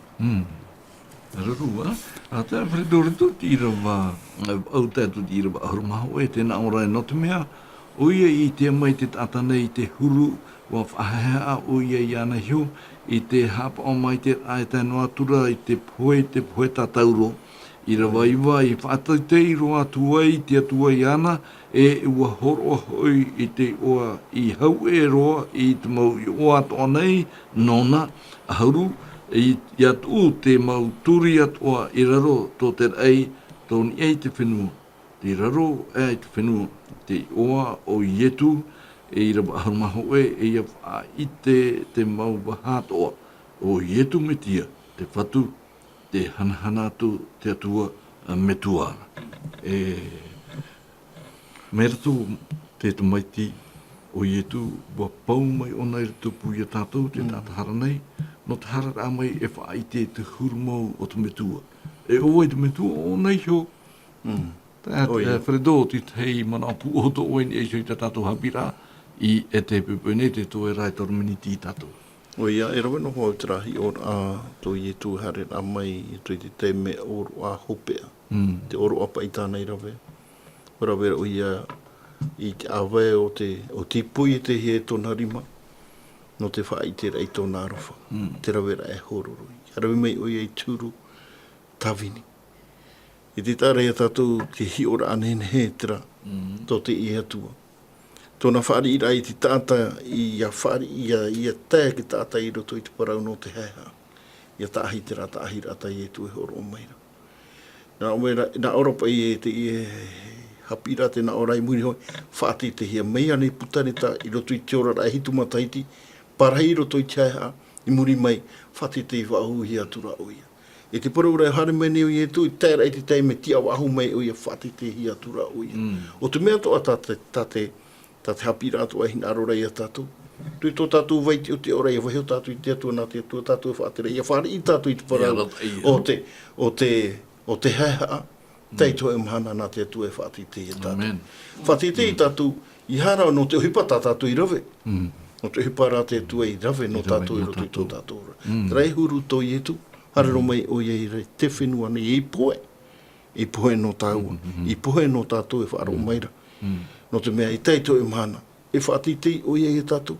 Rarua, a te awhiridore tu ti rawa, au tātu ti rawa ahurumaho e tēnā ora e no te mea, o ia i te mai te tātana i te huru, wa whahea o ia i ana hiu, i te hapa o mai te ai tēnua atura, i te poe tātauro, i rawa iwa, i whātaitei roa atua i te atua i ana, e ua horo hoi i te oa i hau e roa, i te mau i oa toa nei, nona, ahauru, i atu te mau turi atua i raro tō te rei, tōni ei te whenua. Te raro ei te whenua, te oa o ietu, e i rawa aharumaho e ia wha i te mau wahatoa o ietu me tia, te whatu, te hanahana atu, te atua me tuara. Mera tō te tumaiti o ietu, wa pau mai ona i tupu i a tātou, te tātahara nei, no te hara rā mai e whaite te hurumau o te metua. E oe te metua o nei hio. Wharedo ti tei mana apu o to oe ni e soi te tātou hapira i e te pepene te tō e rai toru mini ti tātou. O ia, e rawe no hoa utarahi o a tō i e tū hare rā mai i tui te me oro a hopea. Te oro apa i tānei rawe. O rawe o ia i te awe o te pui te he tōna rima. No te wha i te rei tōna arofa. Te rawera e hororoi. Harawi mai o i tūru tawini. I te tāre a tātou te hiora anene he tera tō te i atua. Tōna whaari i rai te tāta i a whaari i a tēa ki tāta i roto i te parau no te heha. I a tāhi te rata ahi rata i e tu e horo o maira. Nā oropa i e te i e hapira te nā orai muri hoi. Whaati te hia mea nei putane tā i roto i te ora rai hitu mataiti. Parahi roto i teha i muri mai. Whaati te i whahu hi atura o ia. E te parau rai hare mene o ia tu i tēra i te tei me tia wahu mai o ia whaati te hi atura o ia. O te mea toa tā te hapira atua hina arorei a tātou. Tui tō tātou waiti o te orei, waheo tātou i te atua nā te atua tātou e whaatere. Ia whaare i tātou i te parau o te heha, tei tō e mahana nā te atua e whaati te i tātou. Whaati te i tātou, i hara no te hipa tā tātou i rave. No te hipa rā te atua i rave no tātou i roto i tō tātou. Rei huru tō i etu, harero mai o iei rei te whenua ni i poe. I poe no tāua. I poe no tātou e whaaro maira. No te mea i teito e mahana, e whaatitei o iei e tātou.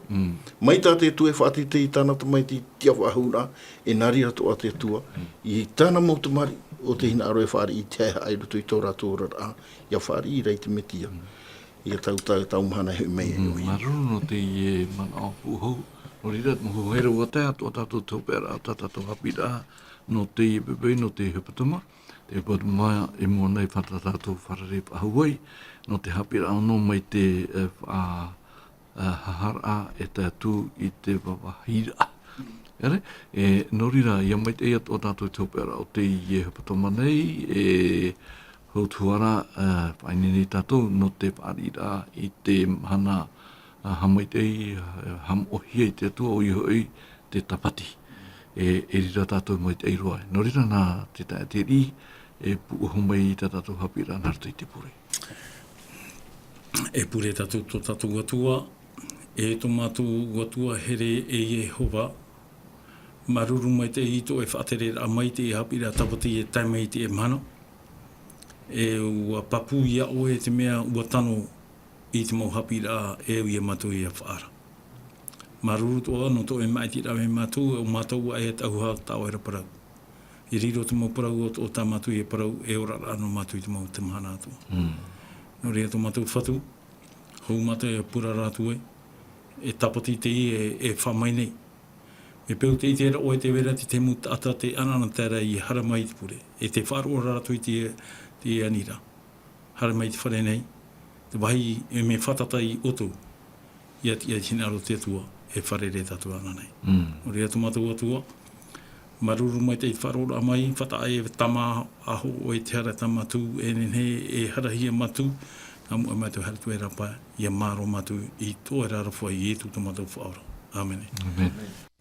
Mai tā te atua e whaatitei tāna tamaiti tia wahura, e nari ato a te atua, i tāna mautamari o te hina aro e whaari i teha ai ruto i tō rātou rara, ia whaari i rei te metia. Ia tau mahana he mei e oi. Maruru no te i e mana apu hou, no rirat mo hera ua te ato tātou tōpera, tātou hapira, no te i bebei, no te hepatuma, te hepatuma e mua nei whatatātou wharare pahuai, no te hapira ano mai te hahara e te atu i te wawahira. Ere? E norira, ia mai te o tātou tōpera o te i e hepatuma nei, e hautuara whainini tātou no te wharira i te hana hamai te ham ohia i te atua o i hoi te tapati. E rira tātou mai te eiroa. Norira nā te tae te ri, e puuho mai i tātou hapira nartu i te pure. E pure tātou tō tātou atua, e tō mātou atua here e Jehova, maruru mai te hito e whaatere a mai te hapira tapati e taimei te e mana, e ua papu ia o e te mea ua tano i te mau hapira e ui e mātou i a whaara. Maruru toa no tō e mai te rawe mātou, o mātou ai e tauha tau e raparau. I riro te mau parau o tā mātou i e parau, e ora rano mātou i te mau te mahana atua. No rea tō mātou whatu, hou mātou e pura rātu e tapati te i e whamai nei. Me peu te i te o e te wera te temu ata te anana tēra i haramai te pure. E te wharo rātu i te anira. Haramai te whare nei, te wahi e me whatata i oto, ia tina aro te atua, e whare re tatu ana nei. No rea tō mātou atua, maruru mai te wharo a mai, whata e tama aho o e te hara tamatu, e nenhe e harahia matu, hamu a mātou hara tu e rapa, ia māro mātou i tō e rara fua i e tu tō mātou whaora. Amen. Amen.